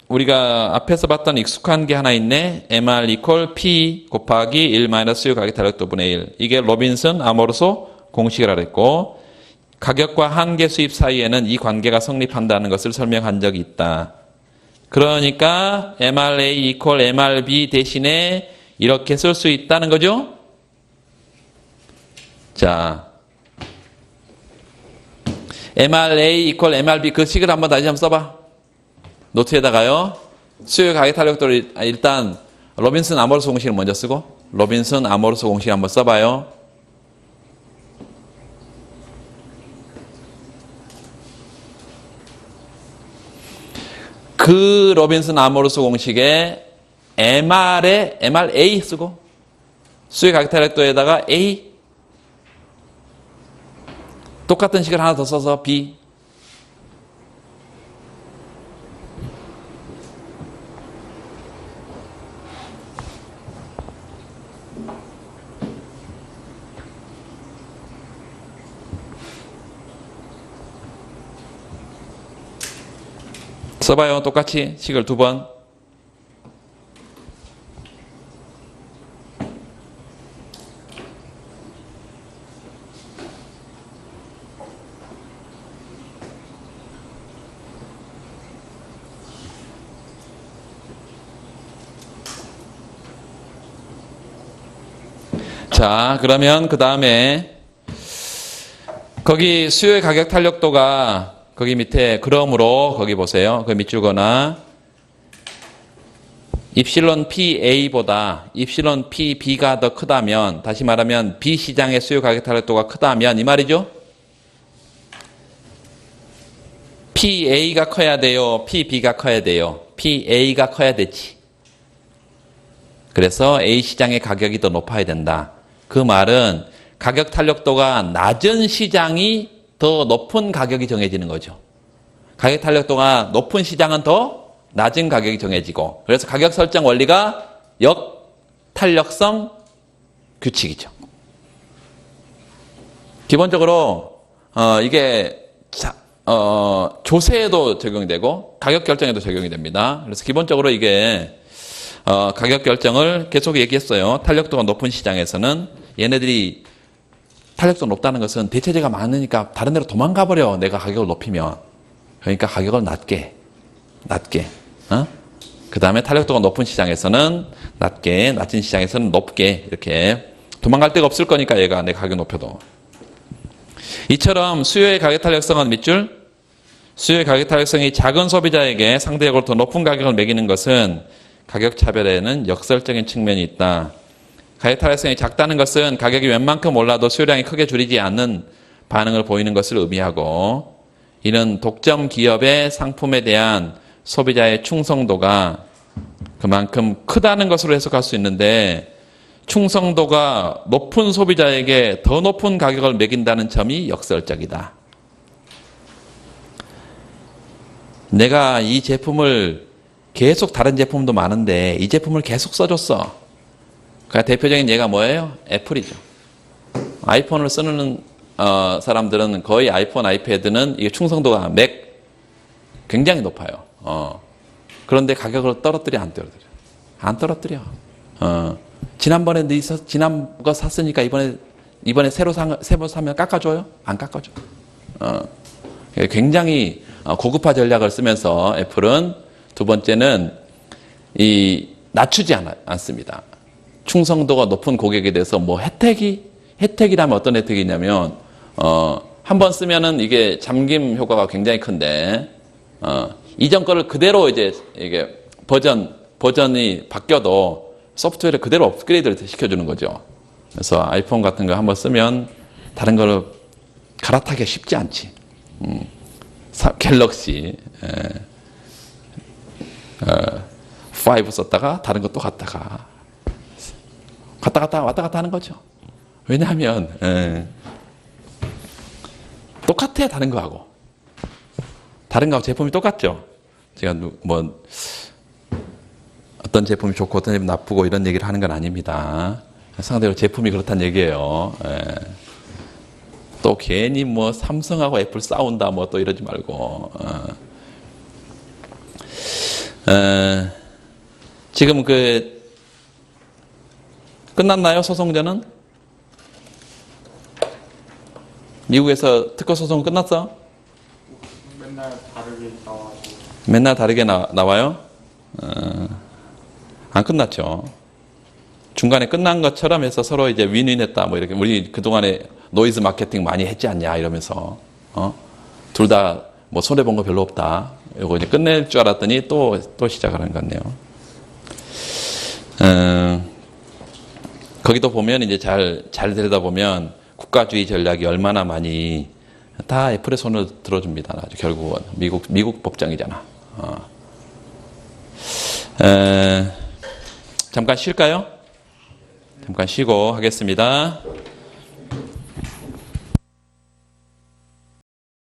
우리가 앞에서 봤던 익숙한 게 하나 있네. MR equal P 곱하기 1 마이너스 U 가격 탄력도분의 1. 이게 로빈슨 아모르소 공식이라고 했고 가격과 한계 수입 사이에는 이 관계가 성립한다는 것을 설명한 적이 있다. 그러니까 MRA equal MRB 대신에 이렇게 쓸 수 있다는 거죠. 자, MRA equal MRB 그 식을 한번 다시 한번 써봐. 노트에다가요. 수요 가격 탄력도를 일단 로빈슨 아모르소 공식을 먼저 쓰고 로빈슨 아모르소 공식 한번 써봐요. 그 로빈슨 아모르소 공식에 MRA 쓰고 수요 가격 탄력도에다가 A 똑같은 식을 하나 더 써서 B 써봐요. 똑같이 식을 두 번. 자, 그러면 그 다음에 거기 수요의 가격 탄력도가 거기 밑에 그러므로 거기 보세요. 그 밑줄거나 입실론 PA보다 입실론 PB가 더 크다면 다시 말하면 B 시장의 수요 가격 탄력도가 크다면 이 말이죠. PA가 커야 돼요. PB가 커야 돼요. PA가 커야 되지. 그래서 A 시장의 가격이 더 높아야 된다. 그 말은 가격 탄력도가 낮은 시장이 더 높은 가격이 정해지는 거죠. 가격 탄력도가 높은 시장은 더 낮은 가격이 정해지고 그래서 가격 설정 원리가 역탄력성 규칙이죠. 기본적으로 이게 조세에도 적용이 되고 가격 결정에도 적용이 됩니다. 그래서 기본적으로 이게 가격 결정을 계속 얘기했어요. 탄력도가 높은 시장에서는 얘네들이 탄력도가 높다는 것은 대체재가 많으니까 다른 데로 도망가 버려. 내가 가격을 높이면. 그러니까 가격을 낮게. 그 다음에 탄력도가 높은 시장에서는 낮게, 낮은 시장에서는 높게 이렇게 도망갈 데가 없을 거니까 얘가 내 가격 높여도. 이처럼 수요의 가격 탄력성은 밑줄, 수요의 가격 탄력성이 작은 소비자에게 상대적으로 더 높은 가격을 매기는 것은 가격 차별에는 역설적인 측면이 있다. 가격 탄력성이 작다는 것은 가격이 웬만큼 올라도 수요량이 크게 줄이지 않는 반응을 보이는 것을 의미하고, 이는 독점 기업의 상품에 대한 소비자의 충성도가 그만큼 크다는 것으로 해석할 수 있는데, 충성도가 높은 소비자에게 더 높은 가격을 매긴다는 점이 역설적이다. 내가 이 제품을 계속 다른 제품도 많은데 이 제품을 계속 써줬어. 그 대표적인 예가 뭐예요? 애플이죠. 아이폰을 쓰는 사람들은 거의 아이폰, 아이패드는 이게 충성도가 맥 굉장히 높아요. 그런데 가격을 떨어뜨려 안 떨어뜨려? 안 떨어뜨려. 지난번에 지난 거 샀으니까 이번에 새로 사면 깎아줘요? 안 깎아줘. 굉장히 고급화 전략을 쓰면서 애플은 두 번째는 낮추지 않습니다. 충성도가 높은 고객에 대해서 뭐 혜택이라면 어떤 혜택이 있냐면, 한 번 쓰면은 이게 잠김 효과가 굉장히 큰데, 이전 거를 그대로 이게 버전이 바뀌어도 소프트웨어를 그대로 업그레이드를 시켜주는 거죠. 그래서 아이폰 같은 거 한 번 쓰면 다른 거를 갈아타기가 쉽지 않지. 갤럭시 5 썼다가 다른 거 또 왔다 갔다 하는 거죠. 왜냐하면 똑같아. 다른 거하고 제품이 똑같죠. 제가 뭐 어떤 제품이 좋고 어떤 제품이 나쁘고 이런 얘기를 하는 건 아닙니다. 상대로 제품이 그렇다는 얘기예요. 또 괜히 뭐 삼성하고 애플 싸운다 뭐 또 이러지 말고. 지금 끝났나요? 소송전은? 미국에서 특허 소송 끝났어? 맨날 다르게 나와가지고. 맨날 다르게 나와요? 안 끝났죠. 중간에 끝난 것처럼 해서 서로 이제 윈윈했다 뭐 이렇게, 우리 그동안에 노이즈 마케팅 많이 했지 않냐 이러면서 둘 다 뭐 손해 본 거 별로 없다. 이거 이제 끝낼 줄 알았더니 또 시작을 한 것 같네요. 거기도 보면 이제 잘 들여다보면 국가주의 전략이 얼마나 많이 다 애플의 손을 들어줍니다. 아주 결국은 미국 법정이잖아. 잠깐 쉴까요? 잠깐 쉬고 하겠습니다.